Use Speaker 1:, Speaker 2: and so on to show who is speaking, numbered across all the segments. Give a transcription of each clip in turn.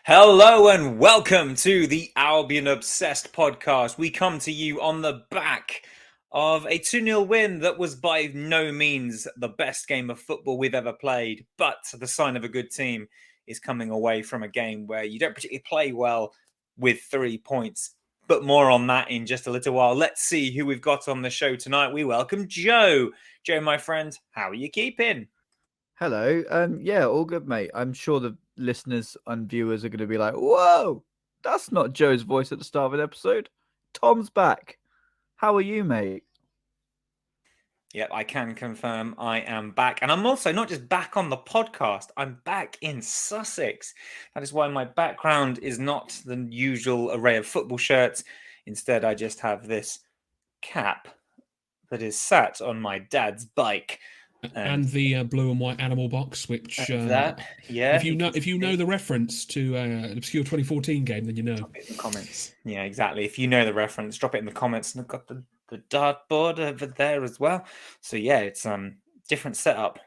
Speaker 1: Hello and welcome to the Albion Obsessed podcast. We come to you on the back of a 2-0 win that was by no means the best game of football we've ever played, but the sign of a good team is coming away from a game where you don't particularly play well with 3 points. But more on that in just a little while. Let's see who we've got on the show tonight. We welcome Joe. Joe, my friend, how are you keeping?
Speaker 2: Hello. Yeah, all good, mate. I'm sure the listeners and viewers are going to be like, "Whoa, that's not Joe's voice at the start of an episode. Tom's back. How are you, mate?"
Speaker 1: Yep, I can confirm I am back. And I'm also not just back on the podcast, I'm back in Sussex. That is why my background is not the usual array of football shirts. Instead, I just have this cap that is sat on my dad's bike.
Speaker 3: And
Speaker 1: And
Speaker 3: the blue and white animal box, which
Speaker 1: that, yeah,
Speaker 3: if you know the reference to an obscure 2014 game, then you know.
Speaker 1: Drop it in the comments. Yeah, exactly. If you know the reference, drop it in the comments. And I've got the dartboard over there as well. So yeah, it's different setup,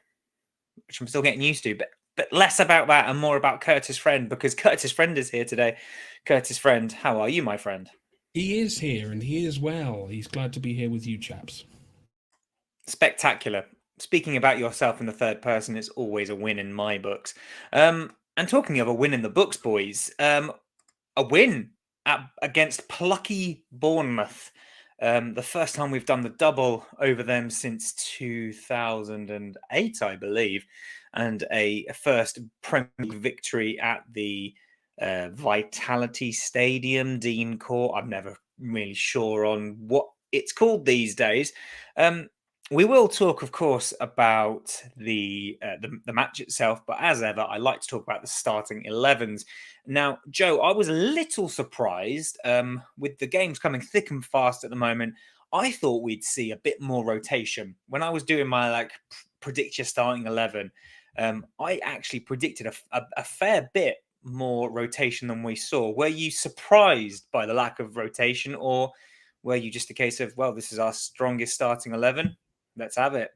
Speaker 1: which I'm still getting used to, but less about that and more about Kurtis Friend, because Kurtis Friend is here today. Kurtis Friend, how are you, my friend?
Speaker 3: He is here and he is well. He's glad to be here with you chaps.
Speaker 1: Spectacular. Speaking about yourself in the third person, it's always a win in my books. And talking of a win in the books, boys, a win against plucky Bournemouth. The first time we've done the double over them since 2008, I believe, and a first Premier League victory at the Vitality Stadium, Dean Court. I'm never really sure on what it's called these days. We will talk, of course, about the match itself, but as ever, I like to talk about the starting 11s. Now, Joe, I was a little surprised with the games coming thick and fast at the moment. I thought we'd see a bit more rotation. When I was doing my predict your starting 11, I actually predicted a fair bit more rotation than we saw. Were you surprised by the lack of rotation, or were you just a case of, well, this is our strongest starting 11? Let's have it.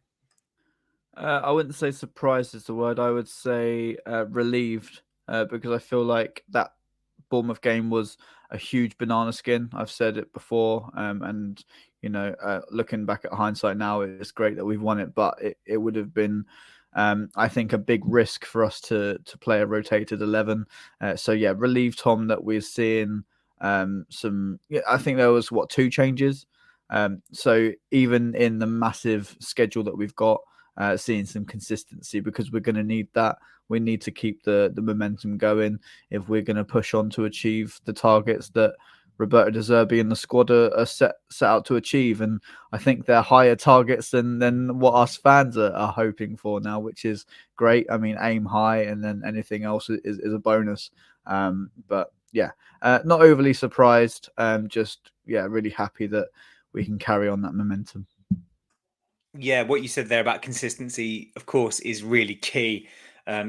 Speaker 2: I wouldn't say surprised is the word. I would say relieved because I feel like that Bournemouth game was a huge banana skin. I've said it before, and looking back at hindsight now, it's great that we've won it, but it would have been, I think, a big risk for us to play a rotated 11. So yeah, relieved, Tom, that we're seeing some. Yeah, I think there was two changes. So even in the massive schedule that we've got, seeing some consistency, because we're going to need that. We need to keep the momentum going if we're going to push on to achieve the targets that Roberto De Zerbi and the squad are set out to achieve. And I think they're higher targets than what us fans are hoping for now, which is great. I mean, aim high, and then anything else is a bonus. But yeah, not overly surprised. Just really happy that we can carry on that momentum.
Speaker 1: Yeah, what you said there about consistency, of course, is really key.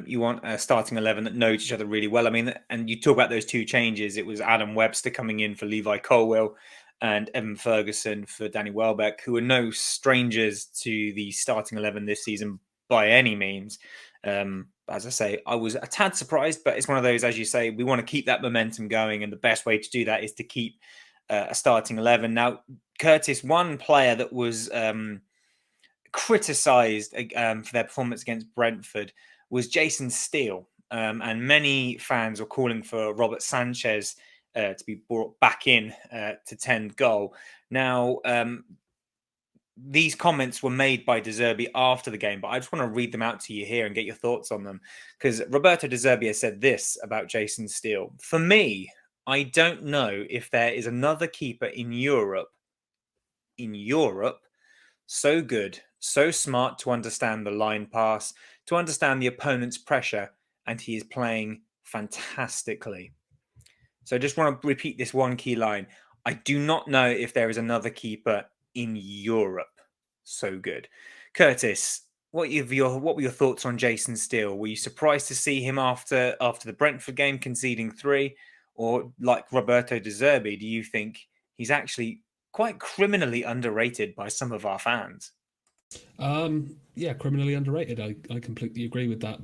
Speaker 1: You want a starting 11 that knows each other really well. I mean, and you talk about those two changes. It was Adam Webster coming in for Levi Colwill and Evan Ferguson for Danny Welbeck, who are no strangers to the starting 11 this season by any means. As I say, I was a tad surprised, but it's one of those, as you say, we want to keep that momentum going. And the best way to do that is to keep a starting 11. Now, Kurtis, one player that was criticised for their performance against Brentford was Jason Steele. And many fans were calling for Robert Sanchez to be brought back in to tend goal. Now, these comments were made by De Zerbi after the game, but I just want to read them out to you here and get your thoughts on them. Because Roberto De Zerbi has said this about Jason Steele. For me, I don't know if there is another keeper in Europe so good, so smart to understand the line pass, to understand the opponent's pressure, and he is playing fantastically. So I just want to repeat this one key line. I do not know if there is another keeper in Europe so good. Kurtis, what were your thoughts on Jason Steele? Were you surprised to see him after the Brentford game conceding 3? Or like Roberto De Zerbi, do you think he's actually quite criminally underrated by some of our fans?
Speaker 3: Yeah, criminally underrated. I completely agree with that.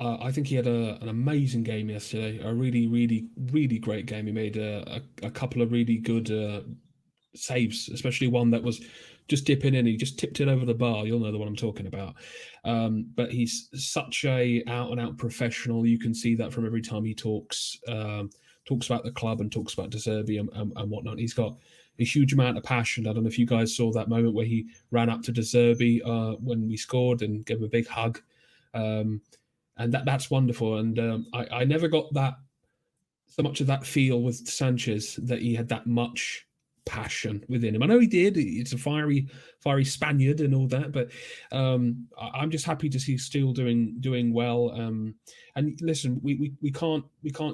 Speaker 3: I think he had an amazing game yesterday. A really, really, really great game. He made a couple of really good saves, especially one that was just dipping in. He just tipped it over the bar. You'll know the one I'm talking about. But he's such a out and out professional. You can see that from every time he talks about the club and talks about De Zerbi and whatnot. He's got a huge amount of passion. I don't know if you guys saw that moment where he ran up to De Zerbi when we scored and gave him a big hug. And that's wonderful. And I never got that so much of that feel with Sanchez, that he had that much passion within him. I know he did. It's a fiery Spaniard and all that, but I'm just happy to see Steele doing well. And listen, we can't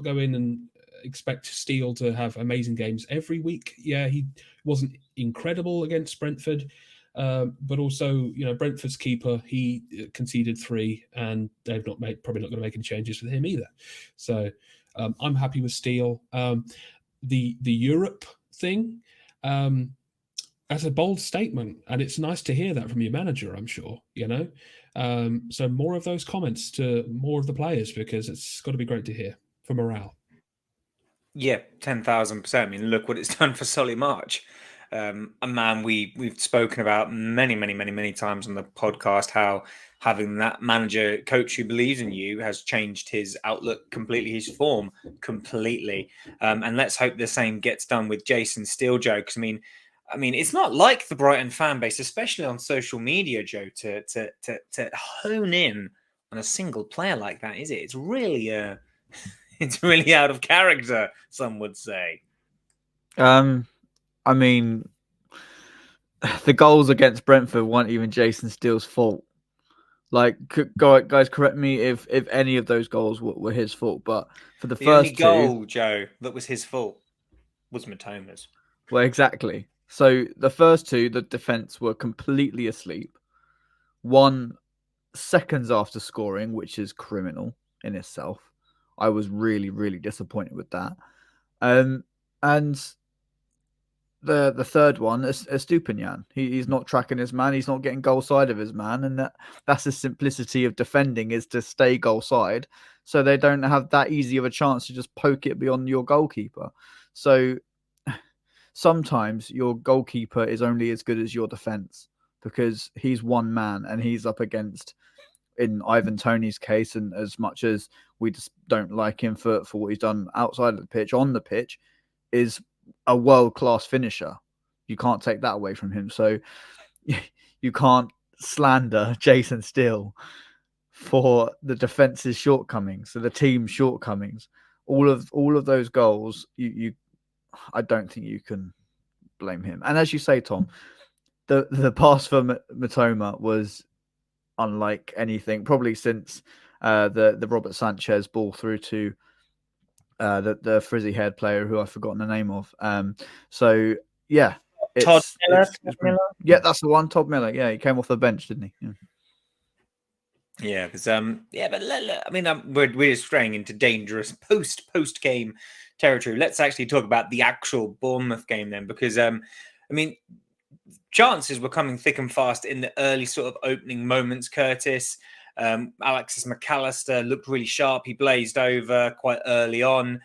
Speaker 3: go in and expect Steele to have amazing games every week. Yeah, he wasn't incredible against Brentford. But also, Brentford's keeper, he conceded 3, and they've probably not going to make any changes with him either. So I'm happy with Steele. The Europe thing, that's a bold statement, and it's nice to hear that from your manager, I'm sure. So more of those comments to more of the players, because it's got to be great to hear for morale.
Speaker 1: Yeah, 10,000%. I mean, look what it's done for Solly March. A man we've spoken about many times on the podcast, how having that manager coach who believes in you has changed his outlook completely, his form completely. And let's hope the same gets done with Jason Steele, Joe. Because I mean, it's not like the Brighton fan base, especially on social media, Joe, to hone in on a single player like that, is it? It's really it's really out of character, some would say.
Speaker 2: I mean, the goals against Brentford weren't even Jason Steele's fault. Like, guys, correct me if any of those goals were his fault. But for the first
Speaker 1: only goal, Joe, that was his fault was Mitoma's.
Speaker 2: Well, exactly. So the first 2, the defence were completely asleep. 1 seconds after scoring, which is criminal in itself. I was really, really disappointed with that. And the third one is Estupinian. He's not tracking his man. He's not getting goal side of his man, and that's the simplicity of defending, is to stay goal side, so they don't have that easy of a chance to just poke it beyond your goalkeeper. So sometimes your goalkeeper is only as good as your defense, because he's one man and he's up against, in Ivan Toney's case, and as much as we just don't like him for what he's done outside of the pitch, on the pitch, is a world-class finisher. You can't take that away from him. So you can't slander Jason Steele for the defense's shortcomings, so the team's shortcomings. All of those goals, I don't think you can blame him. And as you say, Tom, the pass for Mitoma was unlike anything, probably since the Robert Sanchez ball through to the frizzy haired player who I've forgotten the name of. So yeah,
Speaker 1: Todd Miller.
Speaker 2: Yeah, that's the one. Todd Miller. Yeah, he came off the bench, didn't he?
Speaker 1: Yeah, because but I mean, we're straying into dangerous post game territory. Let's actually talk about the actual Bournemouth game then, because I mean, chances were coming thick and fast in the early sort of opening moments. Kurtis, Alexis McAllister looked really sharp. He blazed over quite early on.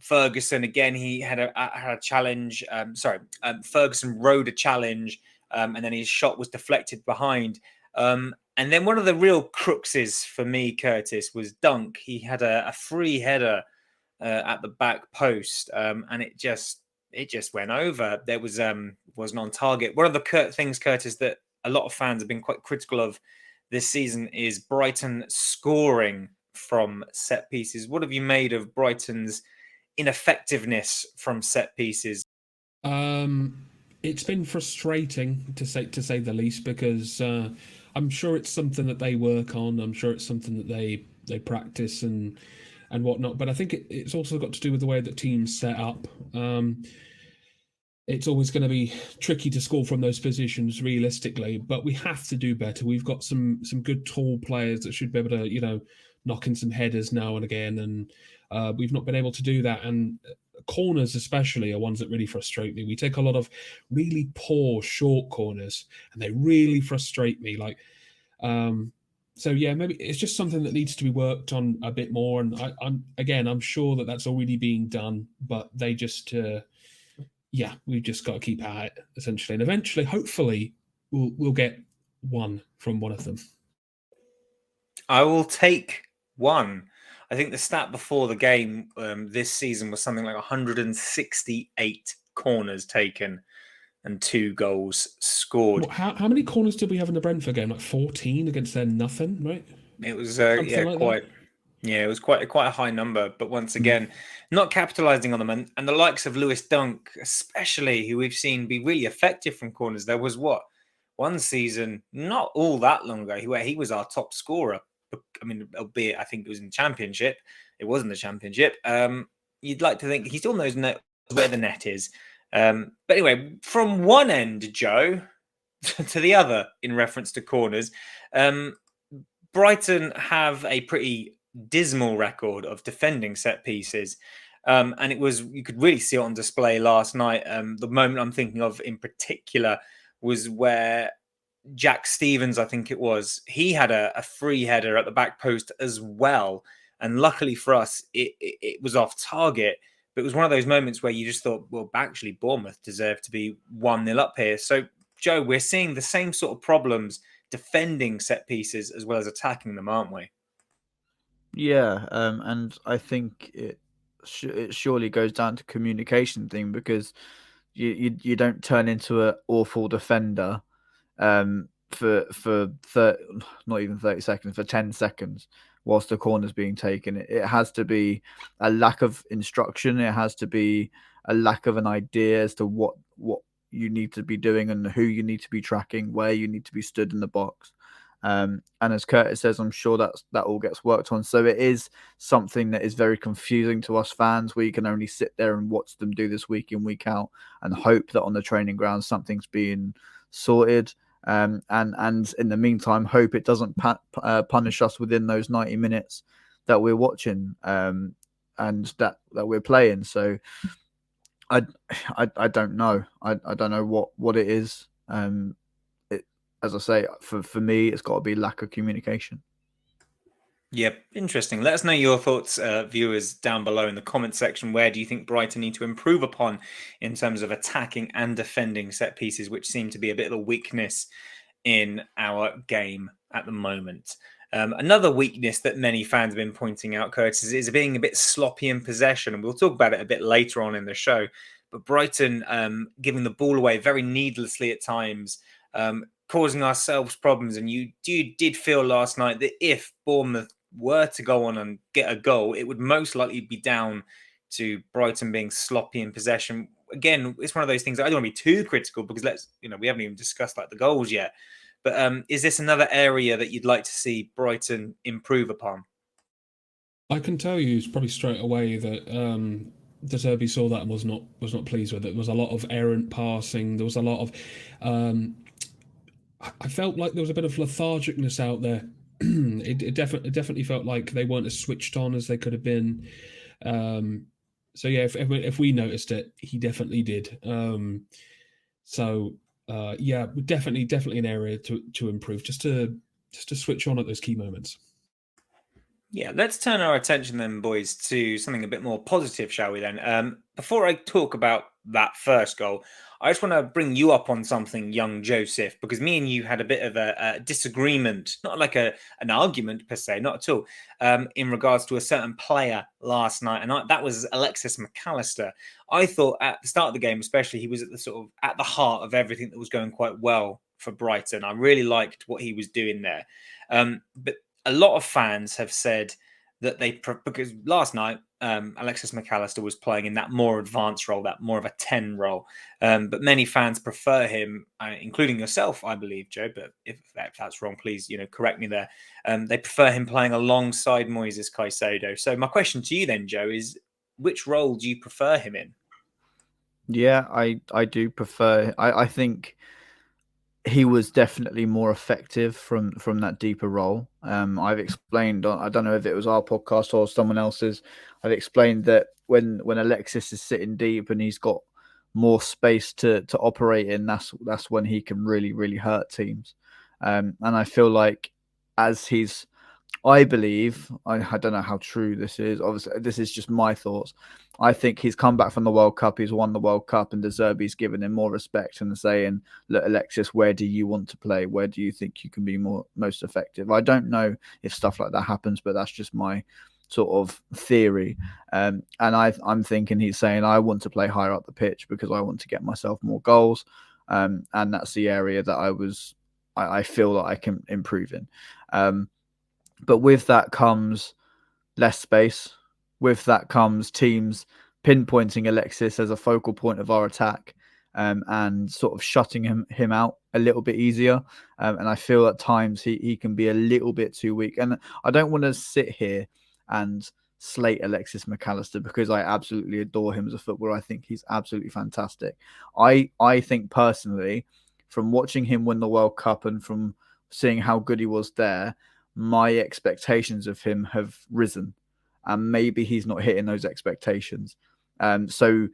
Speaker 1: Ferguson again, he had a challenge. Ferguson rode a challenge, and then his shot was deflected behind. And then one of the real cruxes for me, Kurtis, was Dunk. He had a free header at the back post, and it just went over. There wasn't on target. One of the things, Kurtis, that a lot of fans have been quite critical of this season is Brighton scoring from set pieces. What have you made of Brighton's ineffectiveness from set pieces?
Speaker 3: It's been frustrating to say the least, because I'm sure it's something that they work on. I'm sure it's something that they practice and whatnot. But I think it's also got to do with the way that teams set up. It's always going to be tricky to score from those positions realistically, but we have to do better. We've got some good tall players that should be able to, knock in some headers now and again, and we've not been able to do that. And corners especially are ones that really frustrate me. We take a lot of really poor short corners, and they really frustrate me. Like So yeah, maybe it's just something that needs to be worked on a bit more. And I'm sure that that's already being done, but they just, we've just got to keep at it essentially, and eventually, hopefully, we'll get one from one of them.
Speaker 1: I will take one. I think the stat before the game this season was something like 168 corners taken and 2 goals scored.
Speaker 3: Well, how many corners did we have in the Brentford game? Like 14 against their nothing, right?
Speaker 1: It was
Speaker 3: Like
Speaker 1: it was quite a high number. But once again, not capitalising on them, and the likes of Lewis Dunk, especially, who we've seen be really effective from corners. There was one season, not all that long ago, where he was our top scorer. I mean, albeit I think it was in the Championship. It wasn't the Championship. You'd like to think he still knows where the net is. But anyway, from one end, Joe, to the other, in reference to corners, Brighton have a pretty dismal record of defending set pieces. And you could really see it on display last night. The moment I'm thinking of in particular was where Jack Stevens, I think it was, he had a free header at the back post as well. And luckily for us, it was off target. But it was one of those moments where you just thought, well, actually, Bournemouth deserved to be 1-0 up here. So, Joe, we're seeing the same sort of problems defending set pieces as well as attacking them, aren't we?
Speaker 2: Yeah, and I think it surely goes down to communication thing, because you don't turn into an awful defender for not even 30 seconds, for 10 seconds whilst the corner's being taken. It has to be a lack of instruction. It has to be a lack of an idea as to what you need to be doing and who you need to be tracking, where you need to be stood in the box. And as Kurtis says, I'm sure that all gets worked on. So it is something that is very confusing to us fans, where you can only sit there and watch them do this week in, week out, and hope that on the training ground something's being sorted. And in the meantime, hope it doesn't punish us within those 90 minutes that we're watching and that we're playing. So I don't know. I don't know what it is. As I say, for me, it's got to be lack of communication.
Speaker 1: Yep, interesting. Let us know your thoughts, viewers, down below in the comment section. Where do you think Brighton need to improve upon in terms of attacking and defending set pieces, which seem to be a bit of a weakness in our game at the moment? Another weakness that many fans have been pointing out, Curtis, is being a bit sloppy in possession, and we'll talk about it a bit later on in the show. But Brighton giving the ball away very needlessly at times, causing ourselves problems. And you did feel last night that if Bournemouth were to go on and get a goal, it would most likely be down to Brighton being sloppy in possession. Again, it's one of those things that I don't want to be too critical, because we haven't even discussed like the goals yet. But is this another area that you'd like to see Brighton improve upon?
Speaker 3: I can tell you probably straight away that De Zerbi saw that and was not pleased with it. There was a lot of errant passing. There was a lot of I felt like there was a bit of lethargicness out there. It definitely felt like they weren't as switched on as they could have been. So yeah, if we noticed it, he definitely did. Yeah, definitely an area to improve, just to switch on at those key moments.
Speaker 1: Yeah, let's turn our attention then, boys, to something a bit more positive, shall we then? Before I talk about that first goal, I just want to bring you up on something, young Joseph, because me and you had a bit of a disagreement, not like an argument per se, not at all, in regards to a certain player last night, and that was Alexis McAllister. I thought at the start of the game, especially, he was at the heart of everything that was going quite well for Brighton. I really liked what he was doing there, but a lot of fans have said that because last night Alexis McAllister was playing in that more advanced role, that more of a 10 role. But many fans prefer him, including yourself, I believe, Joe. But if that's wrong, please, correct me there. They prefer him playing alongside Moises Caicedo. So my question to you then, Joe, is which role do you prefer him in?
Speaker 2: Yeah, I do prefer. I think he was definitely more effective from that deeper role. I've explained, I don't know if it was our podcast or someone else's, I've explained that when Alexis is sitting deep and he's got more space to operate in, that's when he can really, really hurt teams. And I feel like as I believe, I don't know how true this is. Obviously, this is just my thoughts. I think he's come back from the World Cup. He's won the World Cup, and De Zerbi's given him more respect and saying, "Look, Alexis, where do you want to play? Where do you think you can be most effective?" I don't know if stuff like that happens, but that's just my sort of theory. And I'm thinking he's saying, "I want to play higher up the pitch because I want to get myself more goals," and that's the area that I feel that I can improve in. But with that comes less space. With that comes teams pinpointing Alexis as a focal point of our attack, and sort of shutting him out a little bit easier. And I feel at times he can be a little bit too weak. And I don't want to sit here and slate Alexis McAllister because I absolutely adore him as a footballer. I think he's absolutely fantastic. I think personally, from watching him win the World Cup and from seeing how good he was there, my expectations of him have risen, and maybe he's not hitting those expectations. So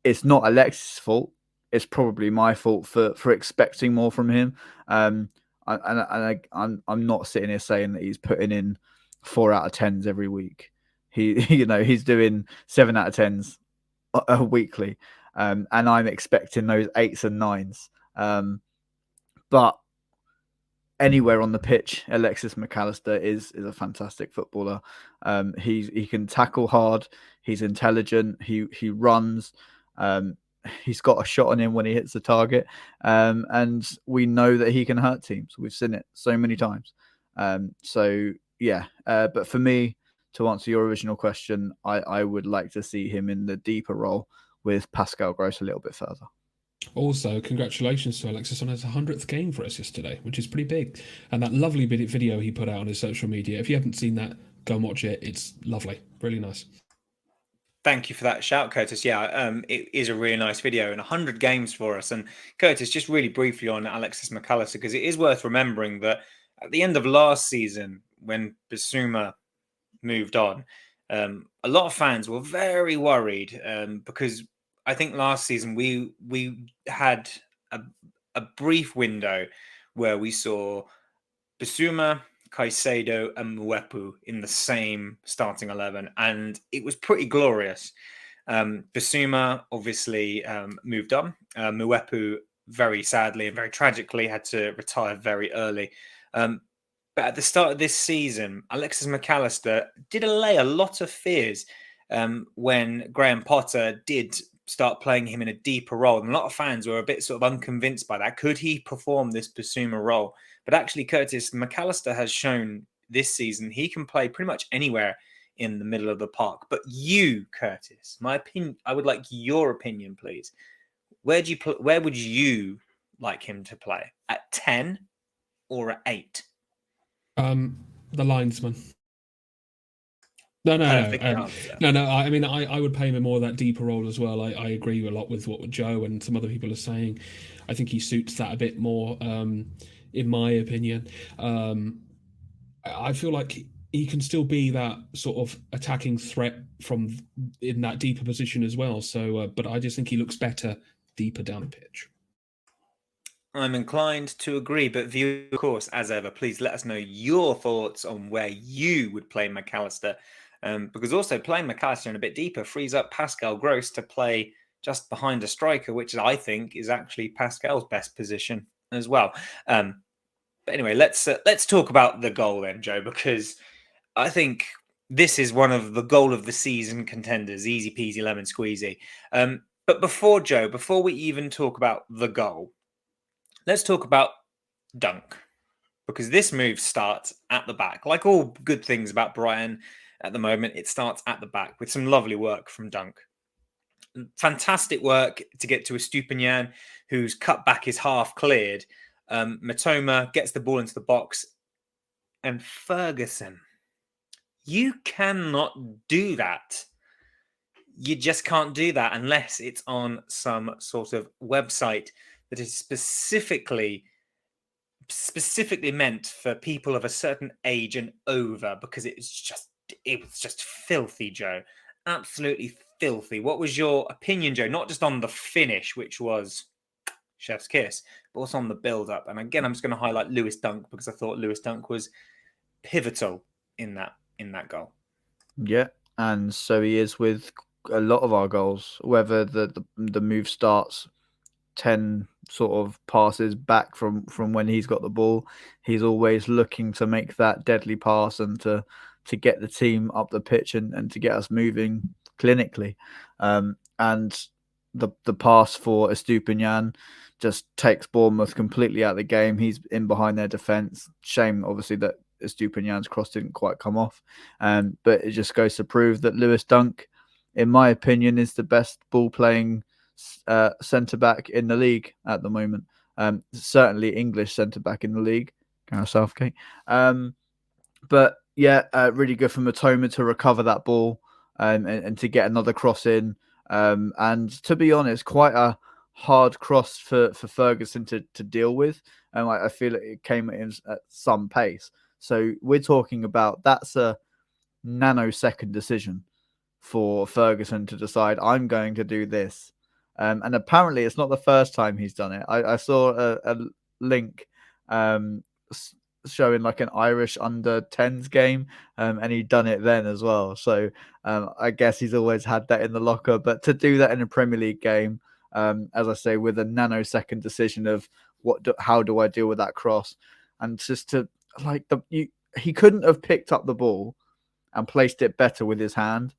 Speaker 2: it's not Alexis' fault. It's probably my fault for expecting more from him. I'm not sitting here saying that he's putting in 4 out of 10s every week. He's doing 7 out of 10s weekly, and I'm expecting those 8s and 9s. But anywhere on the pitch, Alexis McAllister is a fantastic footballer. He can tackle hard. He's intelligent. He runs. He's got a shot on him when he hits the target. And we know that he can hurt teams. We've seen it so many times. But for me, to answer your original question, I would like to see him in the deeper role with Pascal Gross a little bit further.
Speaker 3: Also, congratulations to Alexis on his 100th game for us yesterday, which is pretty big. And that lovely video he put out on his social media. If you haven't seen that, go and watch it. It's lovely. Really nice.
Speaker 1: Thank you for that shout, Kurtis. Yeah, it is a really nice video and 100 games for us. And Kurtis, just really briefly on Alexis McAllister, because it is worth remembering that at the end of last season, when Bissouma moved on, a lot of fans were very worried because I think last season we had a brief window where we saw Bissouma, Caicedo, and Mwepu in the same starting 11, and it was pretty glorious. Bissouma obviously moved on. Mwepu, very sadly and very tragically, had to retire very early. But at the start of this season, Alexis McAllister did allay a lot of fears when Graham Potter did start playing him in a deeper role. And a lot of fans were a bit sort of unconvinced by that. Could he perform this Bissouma role? But actually, Kurtis, McAllister has shown this season he can play pretty much anywhere in the middle of the park. But you, Kurtis, my opinion, I would like your opinion, please. Where would you like him to play? At 10 or at 8?
Speaker 3: The linesman. No. I mean, I would pay him in more of that deeper role as well. I agree a lot with what Joe and some other people are saying. I think he suits that a bit more, in my opinion. I feel like he can still be that sort of attacking threat from in that deeper position as well. So, but I just think he looks better deeper down the pitch.
Speaker 1: I'm inclined to agree, but view, of course, as ever, please let us know your thoughts on where you would play McAllister. Because also playing McAllister in a bit deeper frees up Pascal Gross to play just behind a striker, which I think is actually Pascal's best position as well. But anyway, let's talk about the goal then, Joe, because I think this is one of the goal of the season contenders, easy peasy lemon squeezy. But before we even talk about the goal, let's talk about Dunk, because this move starts at the back. Like all good things about Brighton at the moment, it starts at the back with some lovely work from Dunk. Fantastic work to get to Estupinian, whose cutback is half cleared. Matoma gets the ball into the box. And Ferguson, you cannot do that. You just can't do that unless it's on some sort of website that is specifically meant for people of a certain age and over, because it was just filthy, Joe. Absolutely filthy. What was your opinion, Joe? Not just on the finish, which was chef's kiss, but also on the build-up. And again, I'm just going to highlight Lewis Dunk because I thought Lewis Dunk was pivotal in that goal.
Speaker 2: Yeah, and so he is with a lot of our goals. Whether the move starts 10 sort of passes back from when he's got the ball, he's always looking to make that deadly pass and to get the team up the pitch and to get us moving clinically. And the pass for Estupinian just takes Bournemouth completely out of the game. He's in behind their defence. Shame, obviously, that Estupinian's cross didn't quite come off. But it just goes to prove that Lewis Dunk, in my opinion, is the best ball-playing centre back in the league at the moment. Certainly English centre back in the league, Gareth Southgate. But yeah, really good for Mitoma to recover that ball and to get another cross in. And to be honest, quite a hard cross for Ferguson to deal with. And I feel it came in at some pace. So we're talking about that's a nanosecond decision for Ferguson to decide, I'm going to do this. And apparently it's not the first time he's done it. I saw a link showing like an Irish under-10s game, and he'd done it then as well. So I guess he's always had that in the locker. But to do that in a Premier League game, as I say, with a nanosecond decision of how do I deal with that cross, and just to he couldn't have picked up the ball and placed it better with his hand.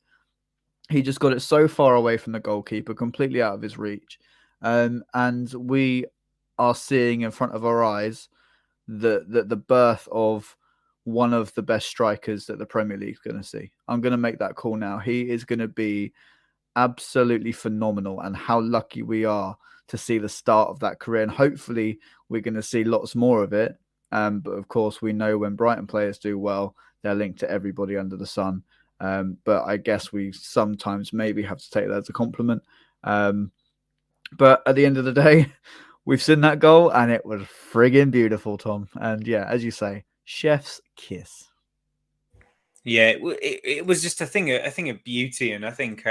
Speaker 2: He just got it so far away from the goalkeeper, completely out of his reach. And we are seeing in front of our eyes the birth of one of the best strikers that the Premier League's going to see. I'm going to make that call now. He is going to be absolutely phenomenal, and how lucky we are to see the start of that career. And hopefully we're going to see lots more of it. But of course, we know when Brighton players do well, they're linked to everybody under the sun. But I guess we sometimes maybe have to take that as a compliment. But at the end of the day, we've seen that goal and it was friggin' beautiful, Tom. And yeah, as you say, chef's kiss.
Speaker 1: Yeah, it was just a thing of beauty, and I think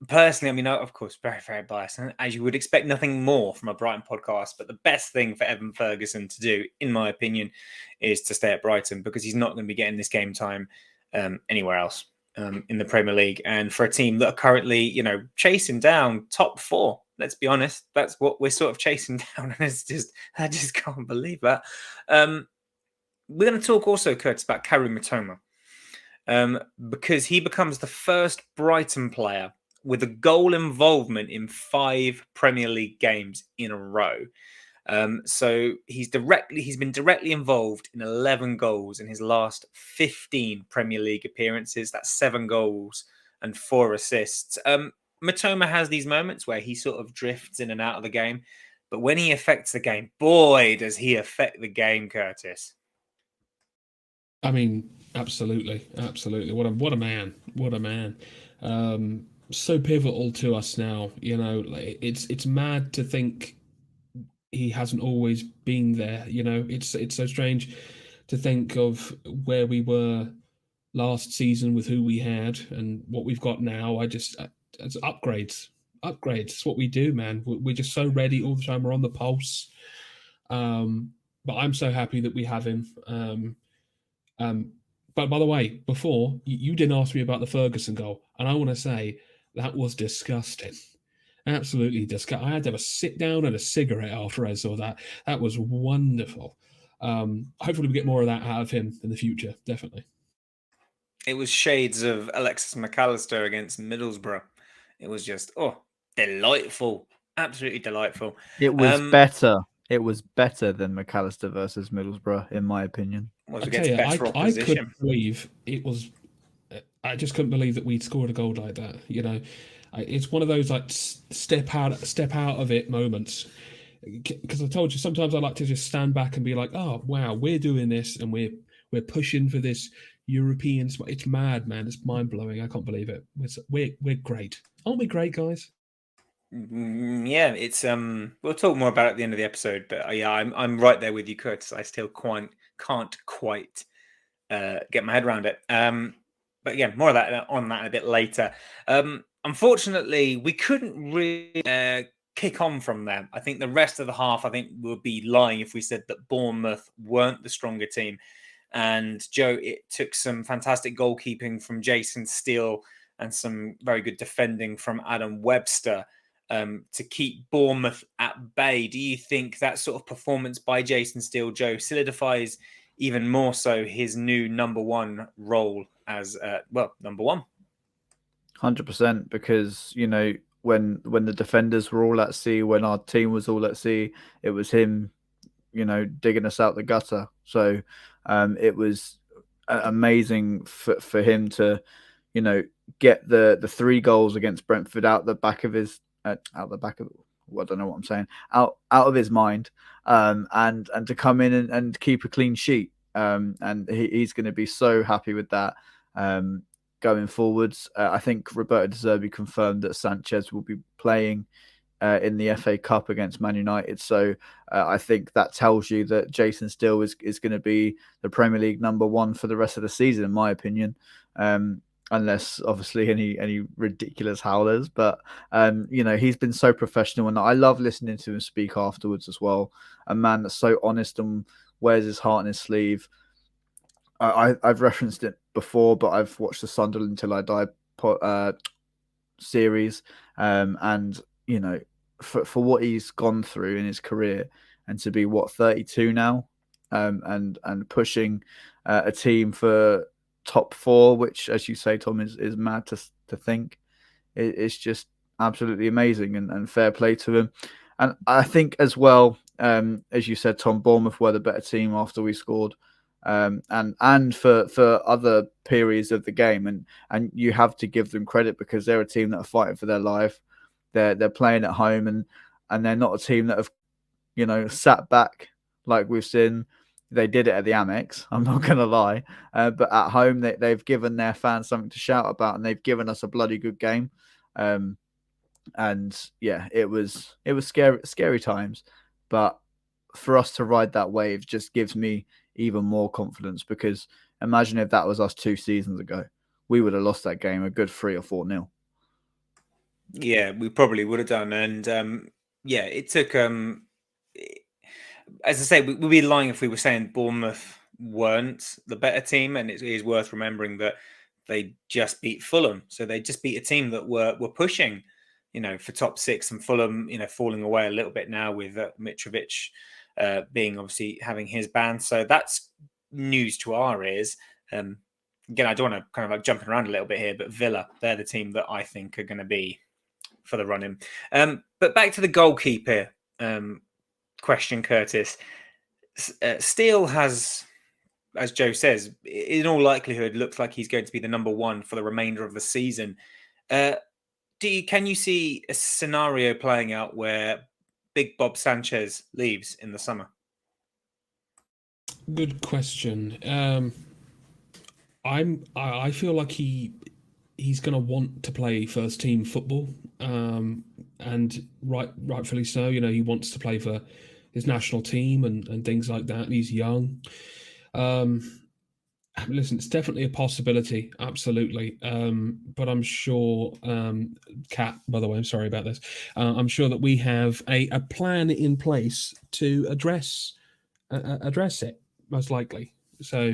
Speaker 1: personally, I mean, of course, very, very biased, and as you would expect, nothing more from a Brighton podcast. But the best thing for Evan Ferguson to do, in my opinion, is to stay at Brighton, because he's not going to be getting this game time anywhere else in the Premier League. And for a team that are currently, chasing down top 4, let's be honest, that's what we're sort of chasing down. And I just can't believe that. We're going to talk also, Kurtis, about Kaoru Mitoma, because he becomes the first Brighton player with a goal involvement in 5 Premier League games in a row. So he's been directly involved in 11 goals in his last 15 Premier League appearances. That's 7 goals and 4 assists. Mitoma has these moments where he sort of drifts in and out of the game, but when he affects the game, boy, does he affect the game, Kurtis.
Speaker 3: I mean, absolutely. What a man! So pivotal to us now. It's mad to think he hasn't always been there. It's so strange to think of where we were last season with who we had and what we've got now. It's upgrades. It's what we do, man. We're just so ready all the time. We're on the pulse. But I'm so happy that we have him. But by the way, before, you didn't ask me about the Ferguson goal, and I want to say that was disgusting. Absolutely disgusting. I had to have a sit down and a cigarette after I saw that. That was wonderful. Hopefully we get more of that out of him in the future, definitely.
Speaker 1: It was shades of Alexis McAllister against Middlesbrough. It was just, delightful. Absolutely delightful.
Speaker 2: It was better. It was better than McAllister versus Middlesbrough, in my opinion.
Speaker 3: I couldn't believe it was. I just couldn't believe that we'd scored a goal like that. It's one of those like step out of it moments. Because I told you, sometimes I like to just stand back and be like, "Oh wow, we're doing this and we're pushing for this European spot." It's mad, man. It's mind blowing. I can't believe it. We're great, aren't we? Great guys.
Speaker 1: Yeah, it's we'll talk more about it at the end of the episode, but yeah, I'm right there with you, Kurtis. I still can't quite get my head around it. But again, more of that on that a bit later. Unfortunately, we couldn't really kick on from there. I think the rest of the half, I think we'll be lying if we said that Bournemouth weren't the stronger team. And Joe, it took some fantastic goalkeeping from Jason Steele and some very good defending from Adam Webster to keep Bournemouth at bay. Do you think that sort of performance by Jason Steele, Joe, solidifies even more so his new number one role as, number one?
Speaker 2: 100%, because, you know, when the defenders were all at sea, when our team was all at sea, it was him, you know, digging us out the gutter. So it was amazing for him to, you know, get the 3 goals against Brentford out the back of his I don't know what I'm saying, out of his mind, and to come in and keep a clean sheet, and he's going to be so happy with that going forwards. I think Roberto De Zerbi confirmed that Sanchez will be playing in the FA Cup against Man United. So I think that tells you that Jason Steele is going to be the Premier League number one for the rest of the season, in my opinion. Unless obviously any ridiculous howlers, but you know, he's been so professional, and I love listening to him speak afterwards as well. A man that's so honest and wears his heart on his sleeve. I've referenced it before, but I've watched the Sunderland Until I Die series, and you know, for what he's gone through in his career, and to be 32 now, and pushing a team for top 4, which, as you say, Tom, is mad to think. It's just absolutely amazing, and fair play to him. And I think as well, as you said, Tom, Bournemouth were the better team after we scored, and for other periods of the game, and you have to give them credit, because they're a team that are fighting for their life. They're playing at home, and they're not a team that have, you know, sat back like we've seen. They did it at the Amex, I'm not going to lie. But at home, they've given their fans something to shout about, and they've given us a bloody good game. And yeah, it was scary times. But for us to ride that wave just gives me even more confidence, because imagine if that was us 2 seasons ago. We would have lost that game a good 3 or 4-0.
Speaker 1: Yeah, we probably would have done. And yeah, it took... as I say, we'd be lying if we were saying Bournemouth weren't the better team, and it is worth remembering that they just beat Fulham. So they just beat a team that were pushing, you know, for top 6, and Fulham, you know, falling away a little bit now with Mitrovic being obviously having his ban. So that's news to our ears. Again, I don't want to kind of like jumping around a little bit here, but Villa, they're the team that I think are going to be for the run-in. But back to the goalkeeper question, Kurtis. Steele has, as Joe says, in all likelihood, looks like he's going to be the number one for the remainder of the season. Can you see a scenario playing out where Big Bob Sanchez leaves in the summer?
Speaker 3: Good question. I feel like he's going to want to play first team football, and rightfully so. You know, he wants to play for his national team and things like that. And he's young. Listen, it's definitely a possibility, absolutely. But I'm sure, Kat, by the way, I'm sorry about this. I'm sure that we have a plan in place to address it, most likely. So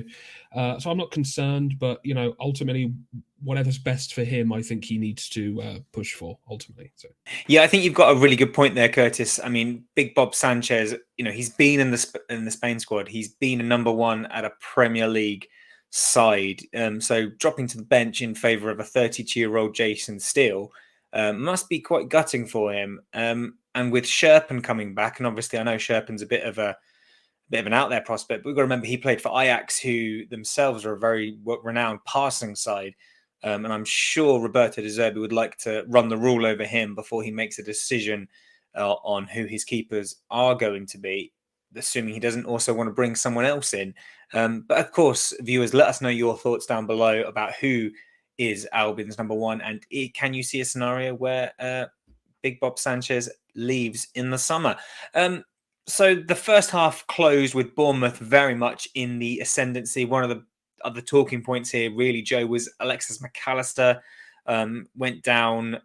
Speaker 3: I'm not concerned, but you know, ultimately, whatever's best for him, I think he needs to push for ultimately. So
Speaker 1: yeah, I think you've got a really good point there, Kurtis. I mean, Big Bob Sanchez, you know, he's been in the Spain squad. He's been a number one at a Premier League side. So dropping to the bench in favour of a 32-year-old Jason Steele must be quite gutting for him. And with Sherpen coming back, and obviously I know Sherpen's a bit of an out there prospect, but we've got to remember he played for Ajax, who themselves are a very renowned passing side. And I'm sure Roberto De Zerbi would like to run the rule over him before he makes a decision on who his keepers are going to be, assuming he doesn't also want to bring someone else in. But of course, viewers, let us know your thoughts down below about who is Albion's number one. And can you see a scenario where Big Bob Sanchez leaves in the summer? So the first half closed with Bournemouth very much in the ascendancy. One of the other talking points here, really, Joe, was Alexis McAllister went down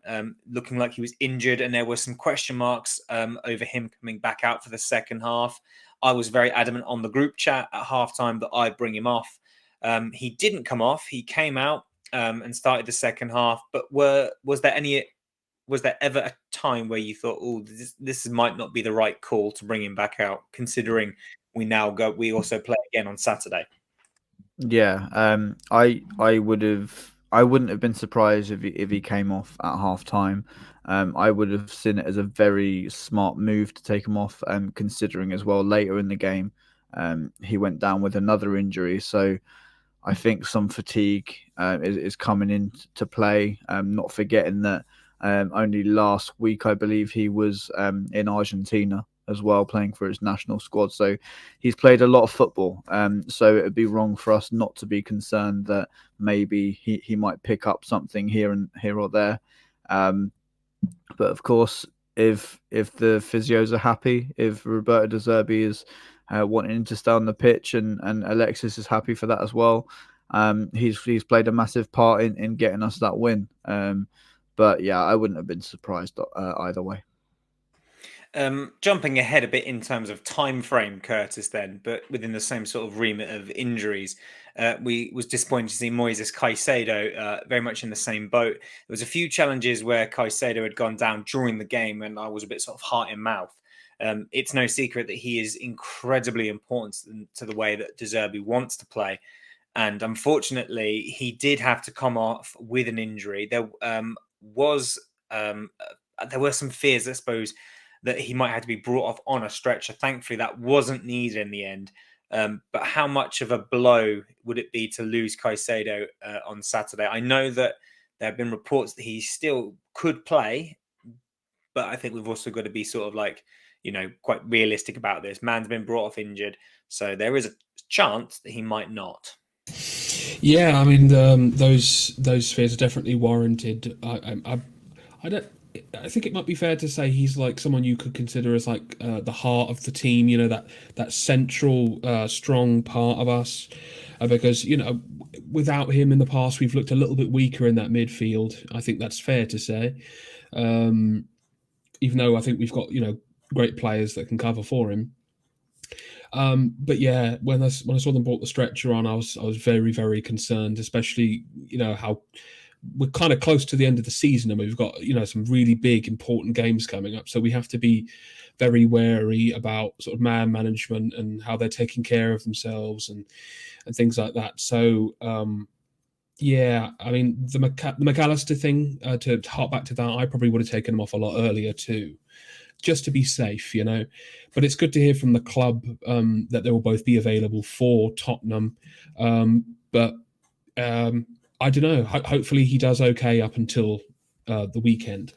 Speaker 1: looking like he was injured, and there were some question marks over him coming back out for the second half. I was very adamant on the group chat at halftime that I'd bring him off. He didn't come off. He came out and started the second half. But was there ever a time where you thought, oh, this might not be the right call to bring him back out, considering we also play again on Saturday?
Speaker 2: Yeah, I wouldn't have been surprised if he came off at half time. I would have seen it as a very smart move to take him off, considering as well later in the game, he went down with another injury. So I think some fatigue is coming into play. Not forgetting that only last week, I believe he was in Argentina as well, playing for his national squad. So he's played a lot of football. So it would be wrong for us not to be concerned that maybe he might pick up something here or there. But of course, if the physios are happy, if Roberto De Zerbi is wanting him to stay on the pitch and Alexis is happy for that as well, he's played a massive part in getting us that win. But yeah, I wouldn't have been surprised either way.
Speaker 1: Jumping ahead a bit in terms of time frame, Kurtis, then, but within the same sort of remit of injuries, we was disappointed to see Moises Caicedo very much in the same boat. There was a few challenges where Caicedo had gone down during the game, and I was a bit sort of heart in mouth. It's no secret that he is incredibly important to the way that De Zerbi wants to play. And unfortunately, he did have to come off with an injury. There were some fears, I suppose, that he might have to be brought off on a stretcher. Thankfully, that wasn't needed in the end. But how much of a blow would it be to lose Caicedo on Saturday? I know that there have been reports that he still could play, but I think we've also got to be sort of like, quite realistic about this. Man's been brought off injured, so there is a chance that he might not.
Speaker 3: Yeah, I mean, those fears are definitely warranted. I think it might be fair to say he's like someone you could consider as like the heart of the team. That central, strong part of us. Because without him in the past, we've looked a little bit weaker in that midfield. I think that's fair to say. Even though I think we've got great players that can cover for him. But yeah, when I saw them brought the stretcher on, I was very, very concerned, especially how we're kind of close to the end of the season and we've got some really big important games coming up, so we have to be very wary about sort of man management and how they're taking care of themselves and things like that. So yeah, I mean the McAllister thing, to hark back to that, I probably would have taken him off a lot earlier too, just to be safe, But it's good to hear from the club that they will both be available for Tottenham. But I don't know. Hopefully he does okay up until the weekend.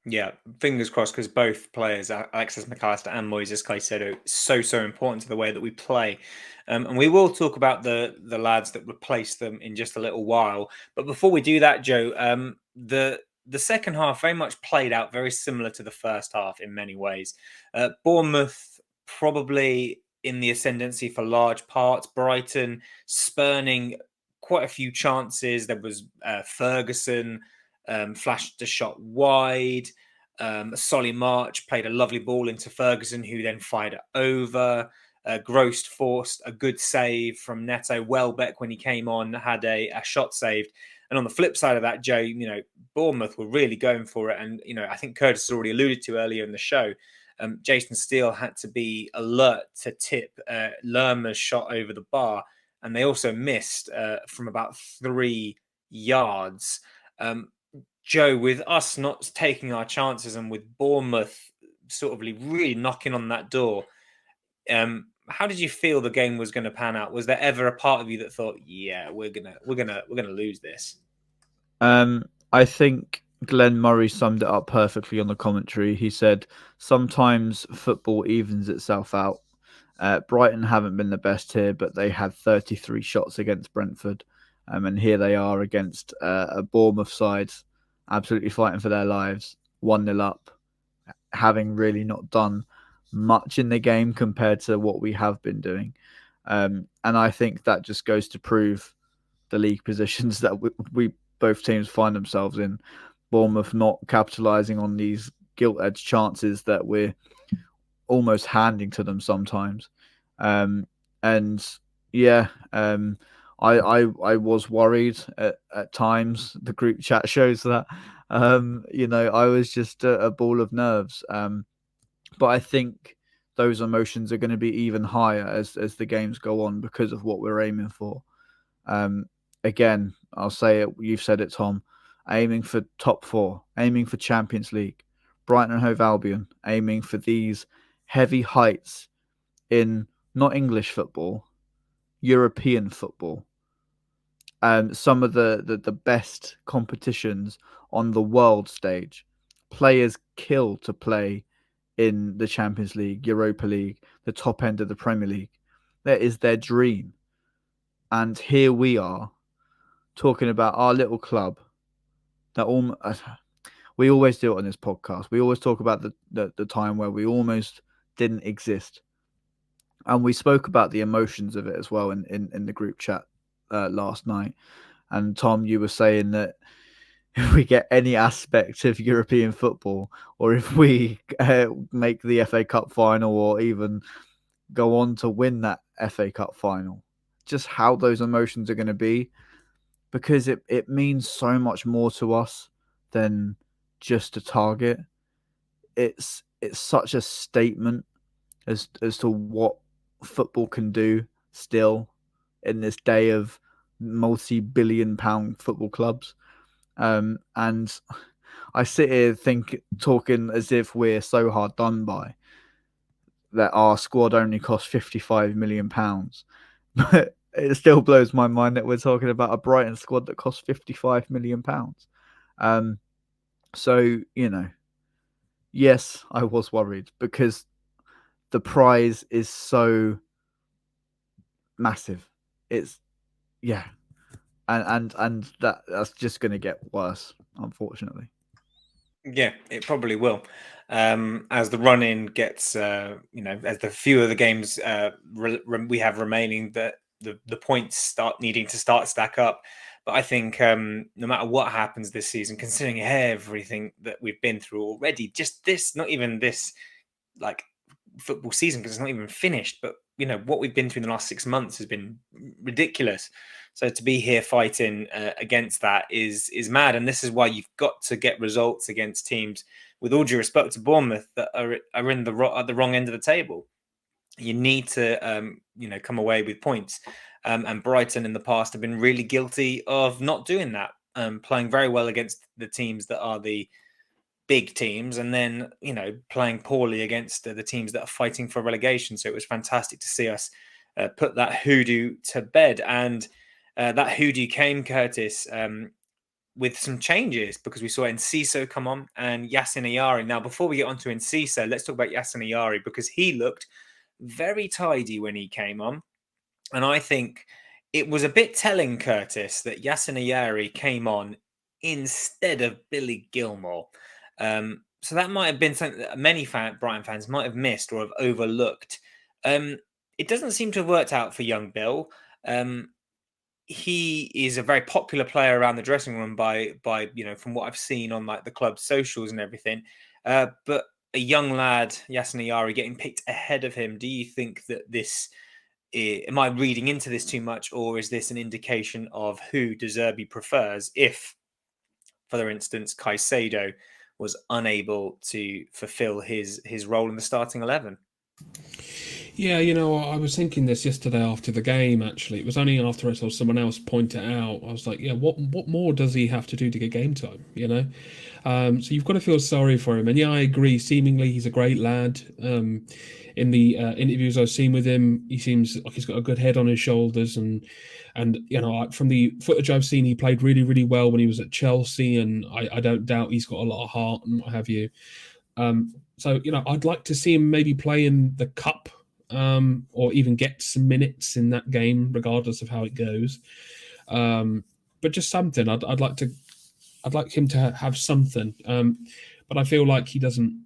Speaker 1: Yeah, fingers crossed, because both players, Alexis McAllister and Moises Caicedo, so important to the way that we play. And we will talk about the lads that replace them in just a little while. But before we do that, Joe, the second half very much played out very similar to the first half in many ways. Bournemouth probably in the ascendancy for large parts. Brighton spurning quite a few chances. There was Ferguson flashed a shot wide. Solly March played a lovely ball into Ferguson, who then fired it over. Gross forced a good save from Neto. Welbeck, when he came on, had a shot saved. And on the flip side of that, Joe, Bournemouth were really going for it. And, I think Kurtis has already alluded to earlier in the show, Jason Steele had to be alert to tip Lerma's shot over the bar. And they also missed from about 3 yards. Joe, with us not taking our chances and with Bournemouth sort of really knocking on that door, how did you feel the game was going to pan out? Was there ever a part of you that thought, yeah, we're gonna lose this?
Speaker 2: I think Glenn Murray summed it up perfectly on the commentary. He said, sometimes football evens itself out. Brighton haven't been the best here, but they had 33 shots against Brentford. And here they are against a Bournemouth side, absolutely fighting for their lives, 1-0 up, having really not done much in the game compared to what we have been doing. And I think that just goes to prove the league positions that we both teams find themselves in. Bournemouth not capitalising on these gilt-edged chances that we're almost handing to them sometimes. And yeah, I was worried at times. The group chat shows that. I was just a ball of nerves. But I think those emotions are going to be even higher as the games go on because of what we're aiming for. Again, I'll say it. You've said it, Tom. Aiming for top 4, aiming for Champions League. Brighton and Hove Albion aiming for these heavy heights in not English football, European football. Some of the best competitions on the world stage. Players kill to play in the Champions League, Europa League, the top end of the Premier League. That is their dream. And here we are talking about our little club that we always do it on this podcast. We always talk about the time where we almost didn't exist. And we spoke about the emotions of it as well in the group chat last night. And Tom, you were saying that if we get any aspect of European football, or if we make the FA Cup final, or even go on to win that FA Cup final, just how those emotions are going to be, because it means so much more to us than just a target. It's such a statement as to what football can do still in this day of multi-billion-pound football clubs. And I sit here talking as if we're so hard done by, that our squad only cost £55 million. But it still blows my mind that we're talking about a Brighton squad that cost £55 million. So, yes, I was worried because the prize is so massive. It's, yeah. And that's just going to get worse, unfortunately.
Speaker 1: Yeah, it probably will. As the run-in gets, as the fewer the games we have remaining, that the points start needing to stack up. But I think no matter what happens this season, considering everything that we've been through already, just this, not even this, like, football season, because it's not even finished, but what we've been through in the last 6 months has been ridiculous. So to be here fighting against that is mad, and this is why you've got to get results against teams, with all due respect to Bournemouth, that are in at the wrong end of the table. You need to come away with points, and Brighton in the past have been really guilty of not doing that, playing very well against the teams that are the big teams, and then playing poorly against the teams that are fighting for relegation. So it was fantastic to see us put that hoodoo to bed, and that hoodoo came, Kurtis, with some changes, because we saw Enciso come on and Yasin Ayari. Now, before we get on to Enciso, let's talk about Yasin Ayari, because he looked very tidy when he came on, and I think it was a bit telling, Kurtis, that Yasin Ayari came on instead of Billy Gilmore. So that might have been something that many Brighton fans might have missed or have overlooked. It doesn't seem to have worked out for young Bill. He is a very popular player around the dressing room by from what I've seen on like the club's socials and everything. But a young lad, Yasin Ayari, getting picked ahead of him. Do you think that this? Am I reading into this too much, or is this an indication of who De Zerbi prefers? If, for instance, Caicedo was unable to fulfill his role in the starting 11.
Speaker 3: Yeah, I was thinking this yesterday after the game, actually. It was only after I saw someone else point it out. I was like, yeah, what more does he have to do to get game time, So you've got to feel sorry for him. And yeah, I agree. Seemingly, he's a great lad. In the interviews I've seen with him, he seems like he's got a good head on his shoulders. And from the footage I've seen, he played really, really well when he was at Chelsea. And I don't doubt he's got a lot of heart and what have you. So, I'd like to see him maybe play in the cup, or even get some minutes in that game, regardless of how it goes. But just something. I'd like him to have something. But I feel like he doesn't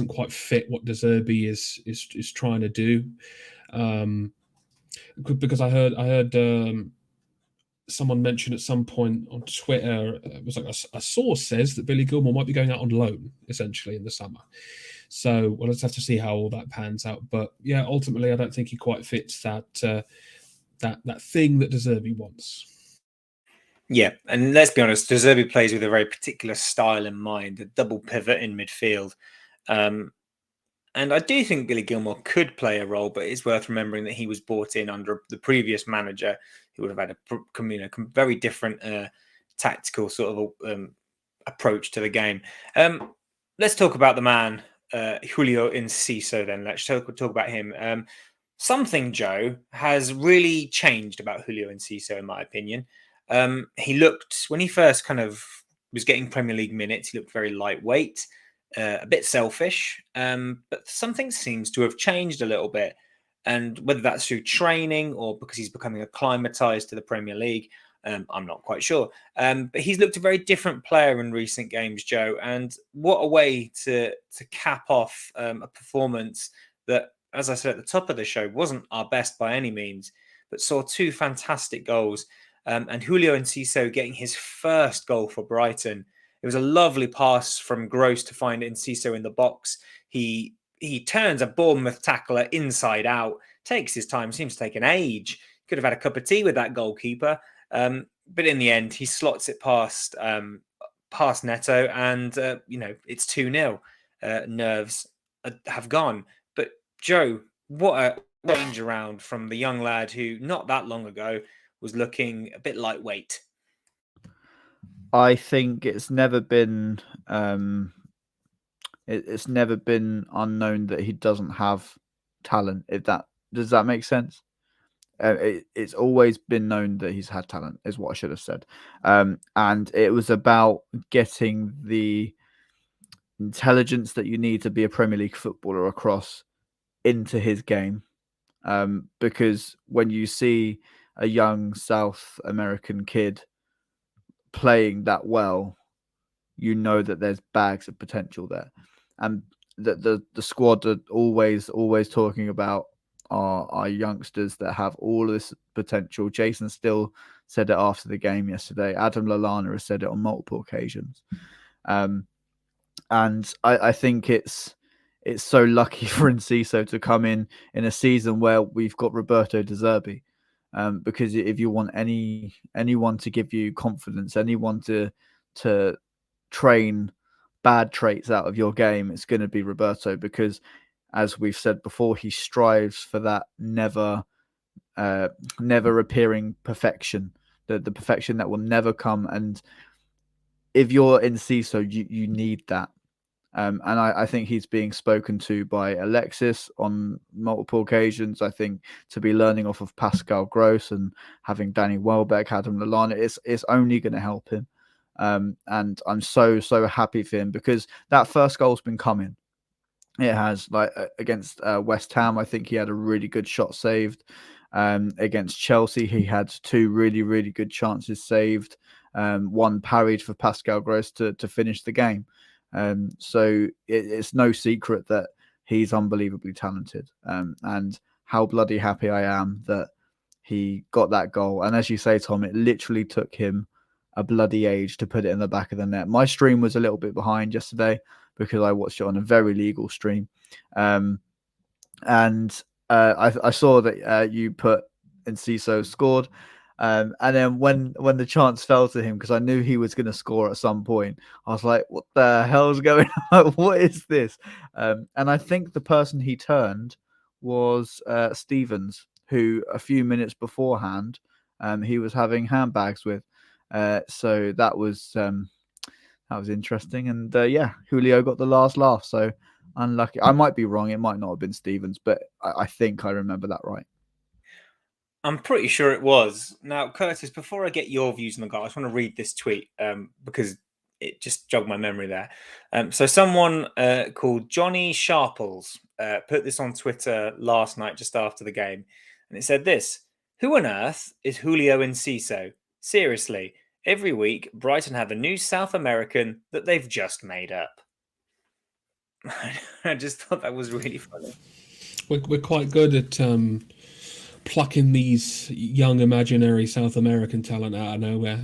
Speaker 3: quite fit what De Zerbi is trying to do. Because I heard someone mentioned at some point on Twitter, it was like a source says that Billy Gilmore might be going out on loan essentially in the summer. So we'll just have to see how all that pans out. But yeah, ultimately, I don't think he quite fits that thing that De Zerbi wants.
Speaker 1: Yeah, and let's be honest, De Zerbi plays with a very particular style in mind, a double pivot in midfield. And I do think Billy Gilmour could play a role, but it's worth remembering that he was brought in under the previous manager who would have had a very different tactical sort of approach to the game. Let's talk about the man, Julio Enciso, then. Let's talk about him. Something, Joe, has really changed about Julio Enciso, in my opinion. He looked, when he first kind of was getting Premier League minutes, he looked very lightweight, a bit selfish, but something seems to have changed a little bit. And whether that's through training or because he's becoming acclimatized to the Premier League, I'm not quite sure. But he's looked a very different player in recent games, Joe. And what a way to cap off a performance that, as I said at the top of the show, wasn't our best by any means, but saw two fantastic goals. And Julio Enciso getting his first goal for Brighton. It was a lovely pass from Gross to find Enciso in the box. He turns a Bournemouth tackler inside out, takes his time, seems to take an age. Could have had a cup of tea with that goalkeeper. But in the end, he slots it past Neto, and it's 2-0. Nerves have gone. But Joe, what a range around from the young lad who not that long ago was looking a bit lightweight.
Speaker 2: I think it's never been it's never been unknown that he doesn't have talent. Does that make sense? It's always been known that he's had talent, is what I should have said. And it was about getting the intelligence that you need to be a Premier League footballer across into his game. Because when you see a young South American kid playing that well, you know that there's bags of potential there. And the squad are always talking about our youngsters that have all of this potential. Jason Steele said it after the game yesterday. Adam Lallana has said it on multiple occasions. And I think it's so lucky for Enciso to come in a season where we've got Roberto De Zerbi. Because if you want anyone to give you confidence, anyone to train bad traits out of your game, it's going to be Roberto, because as we've said before, he strives for that never appearing perfection, the perfection that will never come. And if you're Enciso, you need that. And I think he's being spoken to by Alexis on multiple occasions. I think to be learning off of Pascal Gross and having Danny Welbeck, Adam Lallana, it's only going to help him. And I'm so happy for him, because that first goal's been coming. It has, like against West Ham, I think he had a really good shot saved. Against Chelsea, he had two really good chances saved. One parried for Pascal Gross to finish the game. So it's no secret that he's unbelievably talented. And how bloody happy I am that he got that goal. And as you say, Tom, it literally took him a bloody age to put it in the back of the net. My stream was a little bit behind yesterday because I watched it on a very legal stream. And I saw that you put Enciso scored. And then when the chance fell to him, because I knew he was going to score at some point, I was like, what the hell's going on? What is this? And I think the person he turned was Stevens, who a few minutes beforehand he was having handbags with. So that was interesting. And yeah, Julio got the last laugh. So unlucky. I might be wrong. It might not have been Stevens, but I think I remember that right.
Speaker 1: I'm pretty sure it was. Now, Kurtis, before I get your views on the goal, I just want to read this tweet because it just jogged my memory there. So someone called Johnny Sharples put this on Twitter last night just after the game. And it said this: "Who on earth is Julio Enciso? Seriously, every week Brighton have a new South American that they've just made up." I just thought that was really funny.
Speaker 3: We're quite good at plucking these young imaginary South American talent out of nowhere.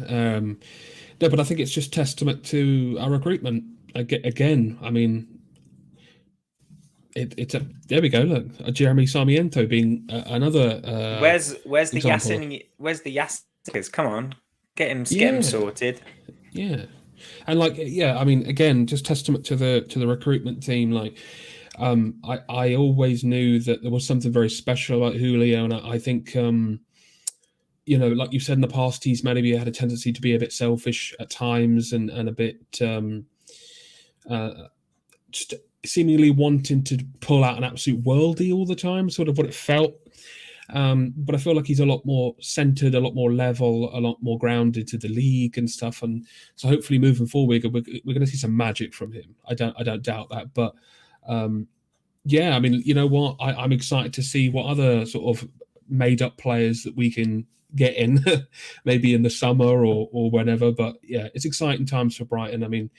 Speaker 3: No, but I think it's just testament to our recruitment. Again, I mean, there we go. Look, a Jeremy Sarmiento being another.
Speaker 1: Where's the
Speaker 3: example.
Speaker 1: Where's the Yassikas? Come on, get him
Speaker 3: Yeah.
Speaker 1: sorted.
Speaker 3: Yeah, and I mean, again, just testament to the recruitment team. Like, I always knew that there was something very special about Julio, and I think, like you said in the past, he's maybe had a tendency to be a bit selfish at times, and a bit just seemingly wanting to pull out an absolute worldie all the time, sort of what it felt. But I feel like he's a lot more centered, a lot more level, a lot more grounded to the league and stuff. And so hopefully moving forward, we're going to see some magic from him. I don't doubt that. But yeah, I mean, you know what? I'm excited to see what other sort of made up players that we can get in, maybe in the summer or whenever. But yeah, it's exciting times for Brighton. I mean,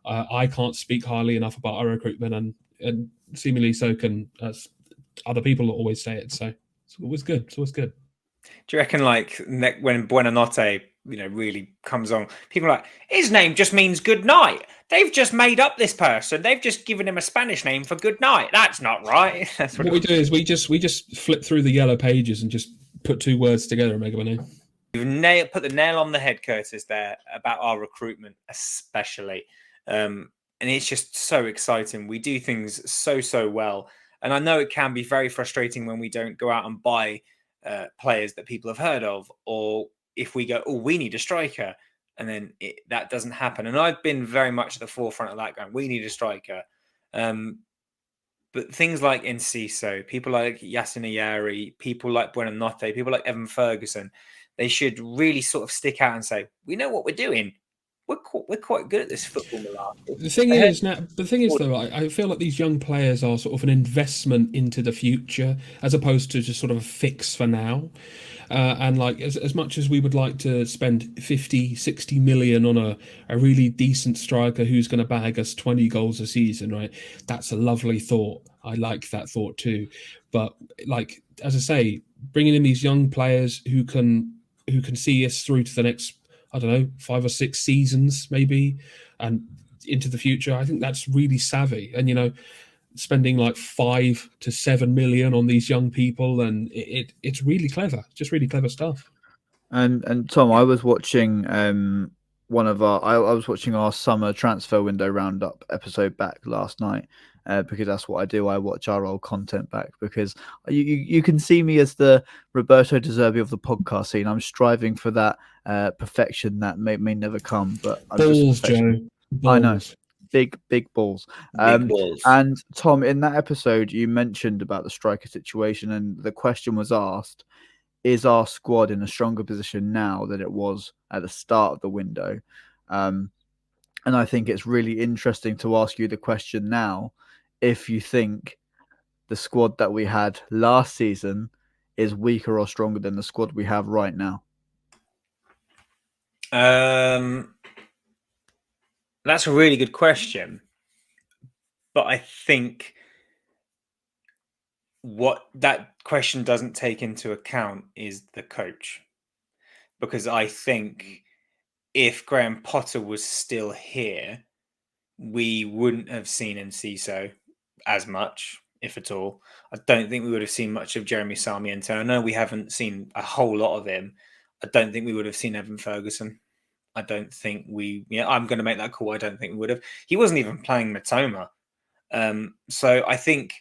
Speaker 3: I can't speak highly enough about our recruitment, and seemingly so can other people that always say it. So it's always good. It's always good.
Speaker 1: Do you reckon, like, when Buonanotte, really comes on, people are like, his name just means good night. They've just made up this person. They've just given him a Spanish name for good night. That's not right. That's
Speaker 3: what we do is we just flip through the yellow pages and just put two words together and make up a name.
Speaker 1: You've put the nail on the head, Kurtis, there about our recruitment, especially. And it's just so exciting. We do things so well. And I know it can be very frustrating when we don't go out and buy players that people have heard of, or if we go, oh, we need a striker, and then that doesn't happen. And I've been very much at the forefront of that, going, we need a striker. But things like Enciso, people like Yasin Ayari, people like Buonanotte, people like Evan Ferguson, they should really sort of stick out and say, we know what we're doing. We're quite good at this football malarkey.
Speaker 3: The thing is, though, I feel like these young players are sort of an investment into the future, as opposed to just sort of a fix for now. And like, as much as we would like to spend 50, 60 million on a really decent striker who's going to bag us 20 goals a season, right? That's a lovely thought. I like that thought too. But like, as I say, bringing in these young players who can see us through to the next, I don't know, 5 or 6 seasons maybe, and into the future, I think that's really savvy. And spending like 5 to 7 million on these young people, and it's really clever, just really clever stuff.
Speaker 2: And Tom, I was watching I was watching our summer transfer window roundup episode back last night, because that's what I do. I watch our old content back, because you can see me as the Roberto De Zerbi of the podcast scene. I'm striving for that perfection that may never come, but I'm
Speaker 3: balls, Joe. Balls.
Speaker 2: I know. Big balls.
Speaker 1: Big balls.
Speaker 2: And Tom, in that episode, you mentioned about the striker situation, and the question was asked, is our squad in a stronger position now than it was at the start of the window? And I think it's really interesting to ask you the question now, if you think the squad that we had last season is weaker or stronger than the squad we have right now.
Speaker 1: That's a really good question. But I think what that question doesn't take into account is the coach. Because I think if Graham Potter was still here, we wouldn't have seen Enciso as much, if at all. I don't think we would have seen much of Jeremy Sarmiento. I know we haven't seen a whole lot of him. I don't think we would have seen Evan Ferguson. I don't think I'm going to make that call. I don't think we would have. He wasn't even playing Matoma. So I think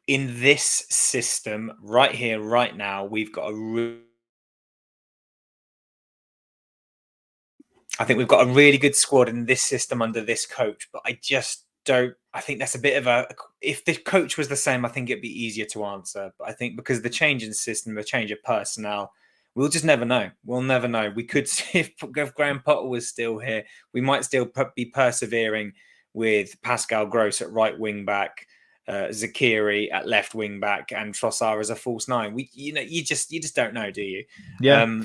Speaker 1: in this system, right here, right now, we've got I think we've got a really good squad in this system under this coach, but I think that's a bit of if the coach was the same, I think it'd be easier to answer. But I think because the change in system, the change of personnel, we'll just never know. We'll never know. We could see if Graham Potter was still here, we might still be persevering with Pascal Gross at right wing back, Zakiri at left wing back, and Trossard as a false 9. You just don't know, do you?
Speaker 2: Yeah.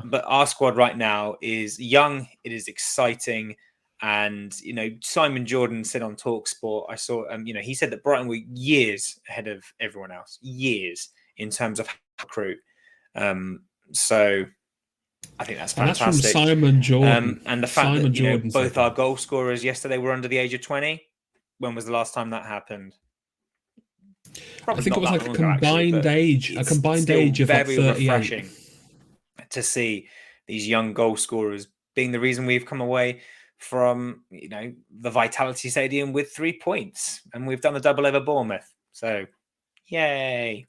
Speaker 1: But our squad right now is young. It is exciting. And, Simon Jordan said on TalkSport, I saw, he said that Brighton were years ahead of everyone else, years in terms of recruit. So I think that's fantastic.
Speaker 3: And that's from Simon Jordan.
Speaker 1: And the fact that both our goal scorers yesterday were under the age of 20. when was the last time that happened?
Speaker 3: I think it was
Speaker 1: not
Speaker 3: like
Speaker 1: that
Speaker 3: a
Speaker 1: long ago, actually,
Speaker 3: combined
Speaker 1: but
Speaker 3: age,
Speaker 1: it's still
Speaker 3: of like
Speaker 1: very
Speaker 3: 38.
Speaker 1: refreshing to see these young goal scorers being the reason we've come away from the Vitality Stadium with 3 points, and we've done the double over Bournemouth. So, yay!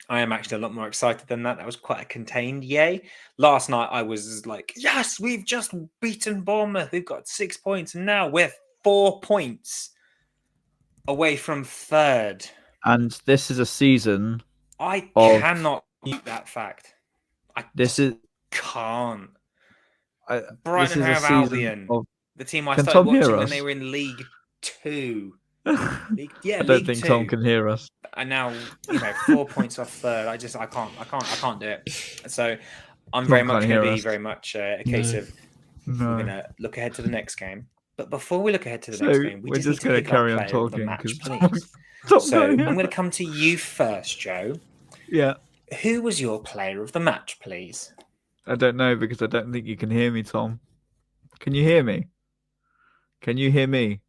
Speaker 1: I am actually a lot more excited than that. That was quite a contained yay. Last night I was like, yes, we've just beaten Bournemouth. We've got 6 points, and now we're 4 points away from third.
Speaker 2: And this is a season.
Speaker 1: I cannot mute that fact. Can't. Brighton and Hove Albion, the team I started watching when they were in League 2.
Speaker 2: I don't think Tom can hear us.
Speaker 1: And now 4 points off third. I can't do it. So I'm very much going to be very much a case of we're going to look ahead to the next game. But before we look ahead to the next game, we just need to carry on talking. So I'm going to come to you first, Joe.
Speaker 2: Yeah.
Speaker 1: Who was your player of the match, please?
Speaker 2: I don't know, because I don't think you can hear me, Tom. Can you hear me? Can you hear me?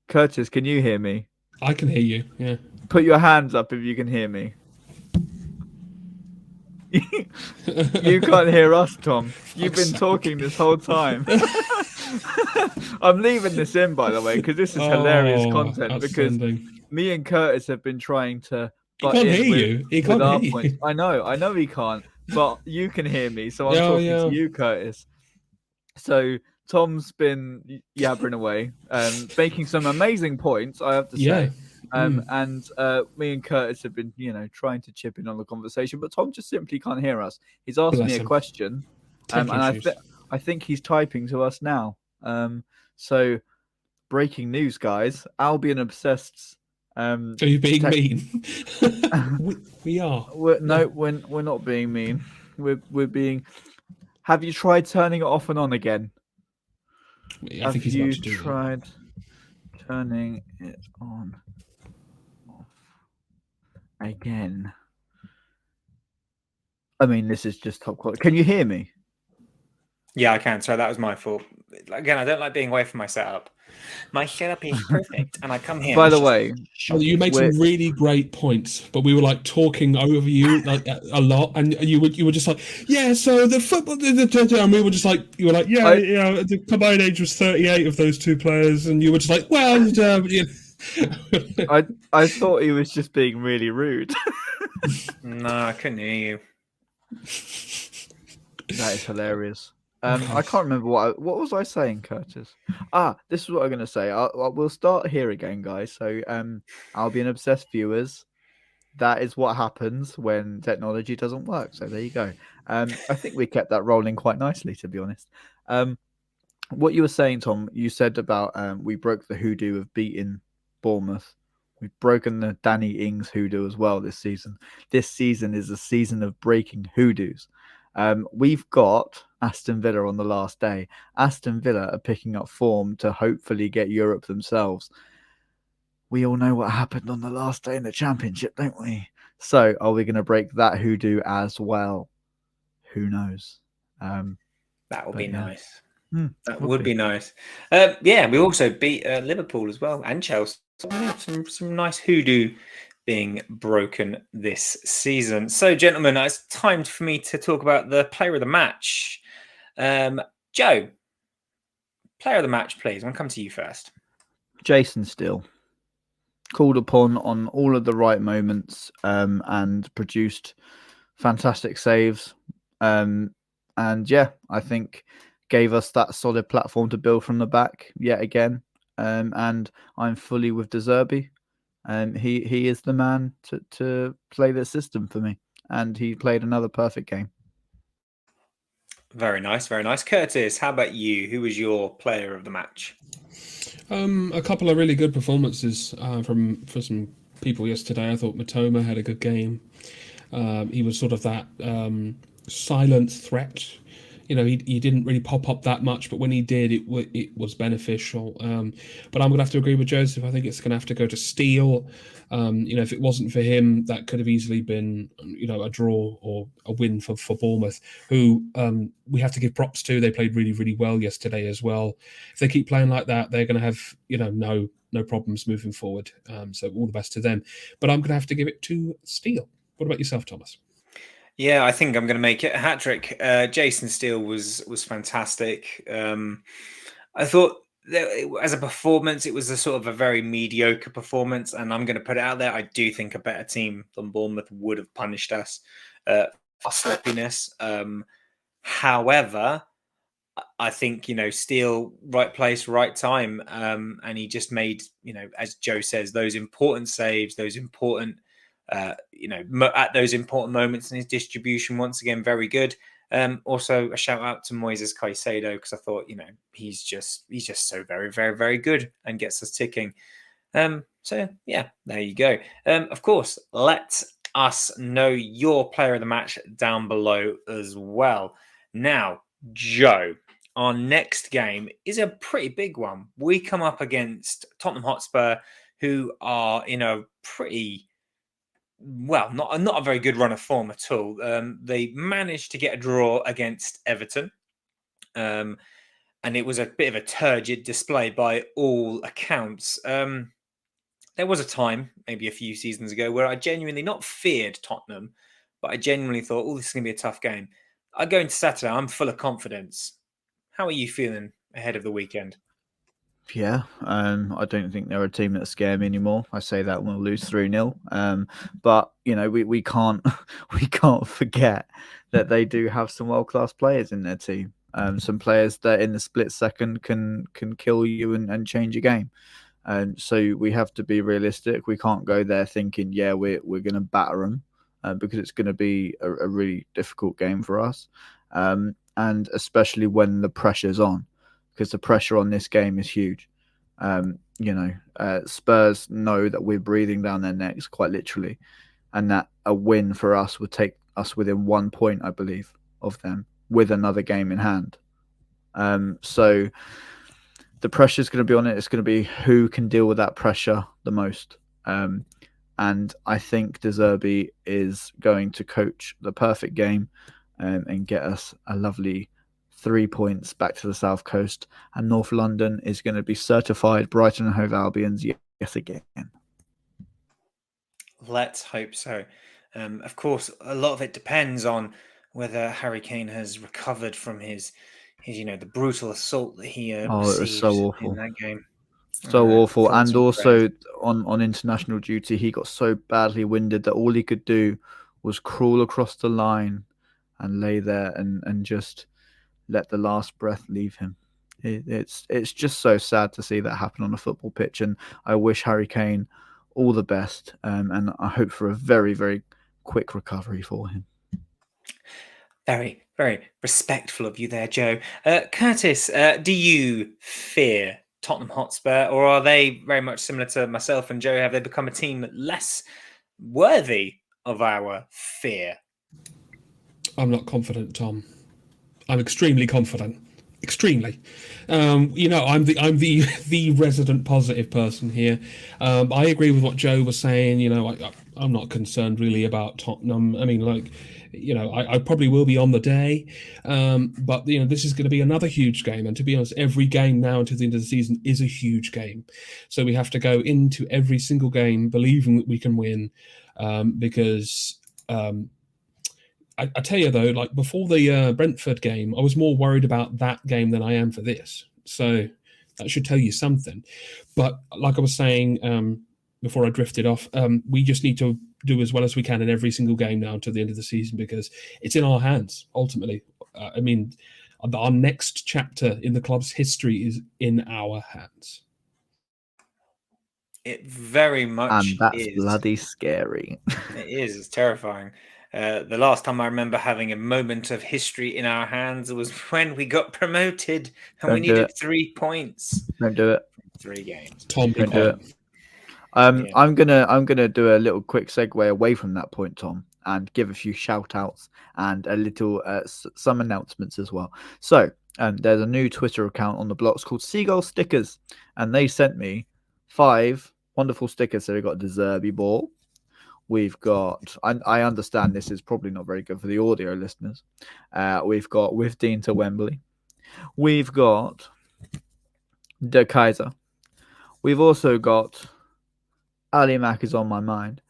Speaker 2: Kurtis, can you hear me?
Speaker 3: I can hear you, yeah.
Speaker 2: Put your hands up if you can hear me. You can't hear us, Tom. You've been talking this whole time. I'm leaving this in, by the way, because this is hilarious content. Because me and Kurtis have been trying to butt in with our points. I know he can't, but you can hear me, so I'm talking to you, Kurtis. So Tom's been yabbering away, making some amazing points, I have to say. And me and Kurtis have been, trying to chip in on the conversation, but Tom just simply can't hear us. He's asked me a question, and I think he's typing to us now. So, breaking news, guys! Albion Obsessed.
Speaker 3: Are you being mean? we are.
Speaker 2: We're not being mean. We're being. Have you tried turning it off and on again?
Speaker 3: I think he's about to do that.
Speaker 2: Have you tried turning it on? Again. I mean, this is just top quality. Can you hear me?
Speaker 1: Yeah, I can. So that was my fault. Again, I don't like being away from my setup. My setup is perfect, and I come here.
Speaker 2: By the way,
Speaker 3: you made some really great points, but we were like talking over you like a lot, and you were just like, yeah. So the football, and we were just like, you were like, yeah. The combined age was 38 of those two players, and you were just like, well,
Speaker 2: I thought he was just being really rude.
Speaker 1: No, I couldn't hear you.
Speaker 2: That is hilarious. I can't remember what was I saying, Kurtis? This is what I'm going to say. We'll start here again, guys. So, Albion Obsessed viewers, that is what happens when technology doesn't work. So there you go. I think we kept that rolling quite nicely, to be honest. What you were saying, Tom, you said about we broke the hoodoo of beating Bournemouth. We've broken the Danny Ings hoodoo as well this season. This season is a season of breaking hoodoos. We've got Aston Villa on the last day. Aston Villa are picking up form to hopefully get Europe themselves. We all know what happened on the last day in the Championship, don't we? So are we going to break that hoodoo as well? Who knows?
Speaker 1: That would be nice. That would be nice. We also beat Liverpool as well, and Chelsea. Some nice hoodoo being broken this season. So, gentlemen, it's time for me to talk about the player of the match. Joe, player of the match, please. I'll come to you first.
Speaker 2: Jason Steele. Called upon on all of the right moments and produced fantastic saves. I think gave us that solid platform to build from the back yet again. And I'm fully with De Zerbi. He is the man to play the system for me. And he played another perfect game.
Speaker 1: Very nice, very nice. Kurtis, how about you? Who was your player of the match?
Speaker 3: A couple of really good performances for some people yesterday. I thought Matoma had a good game. He was sort of that silent threat. He didn't really pop up that much, but when he did, it was beneficial. But I'm going to have to agree with Joseph. I think it's going to have to go to Steele. If it wasn't for him, that could have easily been, a draw or a win for Bournemouth, who we have to give props to. They played really, really well yesterday as well. If they keep playing like that, they're going to have, no no problems moving forward. So all the best to them. But I'm going to have to give it to Steele. What about yourself, Thomas?
Speaker 1: Yeah, I think I'm going to make it a hat trick. Jason Steele was fantastic. I thought that as a performance, it was a sort of a very mediocre performance, and I'm going to put it out there. I do think a better team than Bournemouth would have punished us for sloppiness. However, I think, Steele, right place, right time. And he just made, as Joe says, those important saves, those important, at those important moments in his distribution. Once again, very good. Also, a shout out to Moises Caicedo, because I thought, he's just so very, very, very good and gets us ticking. So yeah, there you go. Of course, let us know your player of the match down below as well. Now, Joe, our next game is a pretty big one. We come up against Tottenham Hotspur, who are in a pretty, well, not a very good run of form at all. They managed to get a draw against Everton. And it was a bit of a turgid display by all accounts. There was a time, maybe a few seasons ago, where I genuinely not feared Tottenham, but I genuinely thought, oh, this is going to be a tough game. I go into Saturday, I'm full of confidence. How are you feeling ahead of the weekend?
Speaker 2: Yeah, I don't think they're a team that scare me anymore. I say that we'll lose 3-0. But we can't we can't forget that they do have some world-class players in their team. Some players that in the split second can kill you and change a game. So we have to be realistic. We can't go there thinking, yeah, we're going to batter them, because it's going to be a really difficult game for us. And especially when the pressure's on, because the pressure on this game is huge. Spurs know that we're breathing down their necks, quite literally, and that a win for us would take us within 1 point, I believe, of them, with another game in hand. So the pressure is going to be on it. It's going to be who can deal with that pressure the most. And I think De Zerbi is going to coach the perfect game and get us a lovely 3 points back to the South Coast. And North London is going to be certified Brighton and Hove Albions yet again.
Speaker 1: Let's hope so. Of course, a lot of it depends on whether Harry Kane has recovered from his the brutal assault that he received in that game.
Speaker 2: So awful. And also on international duty, he got so badly winded that all he could do was crawl across the line and lay there and just let the last breath leave him. It's just so sad to see that happen on a football pitch. And I wish Harry Kane all the best. And I hope for a very, very quick recovery for him.
Speaker 1: Very, very respectful of you there, Joe. Kurtis, do you fear Tottenham Hotspur, or are they very much similar to myself and Joe? Have they become a team less worthy of our fear?
Speaker 3: I'm not confident, Tom. I'm extremely confident. Extremely. I'm the resident positive person here. I agree with what Joe was saying. I'm not concerned really about Tottenham. I mean, I probably will be on the day, but this is going to be another huge game. And to be honest, every game now until the end of the season is a huge game. So we have to go into every single game believing that we can win, because. I tell you though, like before the Brentford game, I was more worried about that game than I am for this. So that should tell you something. But like I was saying before I drifted off, we just need to do as well as we can in every single game now until the end of the season, because it's in our hands ultimately. Our next chapter in the club's history is in our hands.
Speaker 1: It very much
Speaker 2: and that's
Speaker 1: is.
Speaker 2: Bloody scary.
Speaker 1: It is. It's terrifying. The last time I remember having a moment of history in our hands was when we got promoted and we needed 3 points.
Speaker 2: Don't do it.
Speaker 1: 3 games.
Speaker 3: Tom,
Speaker 2: don't do it. I'm gonna do a little quick segue away from that point, Tom, and give a few shout outs and a little some announcements as well. So there's a new Twitter account on the blocks called Seagull Stickers, and they sent me 5 wonderful stickers. So we've got De Zerbi ball. We've got, I understand this is probably not very good for the audio listeners. We've got With Dean to Wembley. We've got De Kaiser. We've also got Ali Mack is on my mind.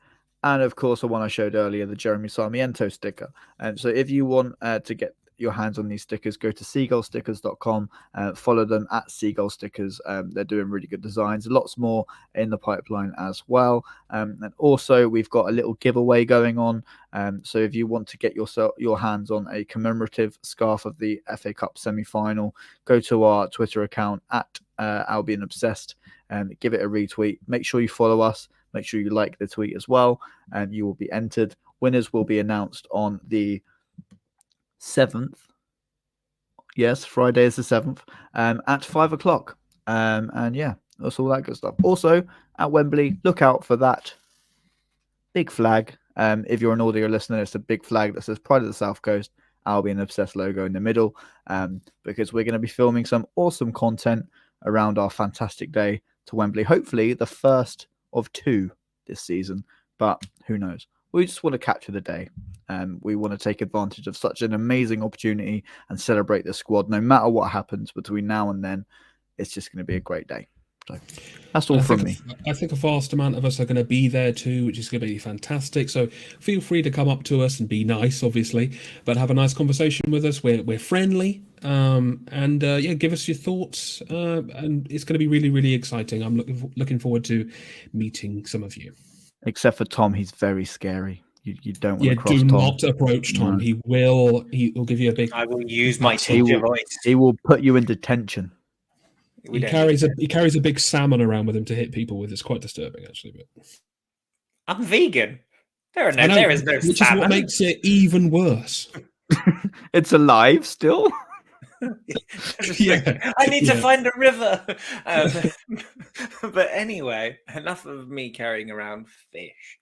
Speaker 2: And of course, the one I showed earlier, the Jeremy Sarmiento sticker. And so if you want to get your hands on these stickers, go to seagullstickers.com, follow them at Seagull Stickers. They're doing really good designs, lots more in the pipeline as well. And also, we've got a little giveaway going on. So if you want to get your hands on a commemorative scarf of the FA Cup semi-final, go to our Twitter account at Albion Obsessed and give it a retweet. Make sure you follow us. Make sure you like the tweet as well, and you will be entered. Winners will be announced on the 7th. Yes, Friday is the 7th, at 5 o'clock. And yeah, that's all that good stuff. Also, at Wembley, look out for that big flag. If you're an audio listener, it's a big flag that says Pride of the South Coast, Albion Obsessed logo in the middle, because we're going to be filming some awesome content around our fantastic day to Wembley. Hopefully, the first of 2 this season, but who knows? We just want to capture the day. We want to take advantage of such an amazing opportunity and celebrate the squad. No matter what happens between now and then, it's just going to be a great day. So that's all from me.
Speaker 3: I think a vast amount of us are going to be there too, which is going to be fantastic. So feel free to come up to us and be nice, obviously, but have a nice conversation with us. We're friendly, and give us your thoughts. And it's going to be really, really exciting. I'm looking forward to meeting some of you.
Speaker 2: Except for Tom, he's very scary. You don't want to cross
Speaker 3: do
Speaker 2: Tom.
Speaker 3: not approach Tom. No. He will give you a big.
Speaker 1: I will use my teacher voice.
Speaker 2: He will put you in detention.
Speaker 3: He carries a big salmon around with him to hit people with. It's quite disturbing, actually. But
Speaker 1: I'm vegan. There is no
Speaker 3: which
Speaker 1: salmon.
Speaker 3: Is what makes it even worse.
Speaker 2: It's alive still.
Speaker 1: I need to find a river. But anyway, enough of me carrying around fish.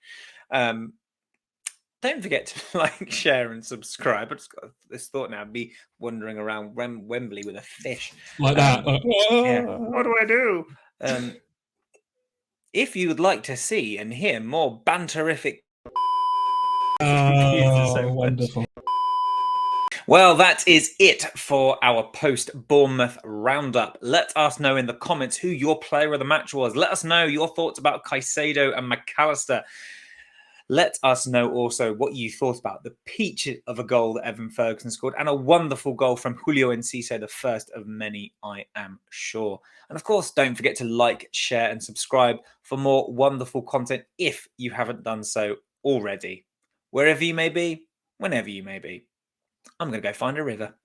Speaker 1: Don't forget to like, share, and subscribe. I just got this thought now: be wandering around Wembley with a fish
Speaker 3: like that.
Speaker 1: Yeah. What do I do? If you would like to see and hear more banterific,
Speaker 3: wonderful.
Speaker 1: Well, that is it for our post-Bournemouth roundup. Let us know in the comments who your player of the match was. Let us know your thoughts about Caicedo and McAllister. Let us know also what you thought about the peach of a goal that Evan Ferguson scored and a wonderful goal from Julio Enciso, the first of many, I am sure. And of course, don't forget to like, share, and subscribe for more wonderful content if you haven't done so already. Wherever you may be, whenever you may be. I'm going to go find a river.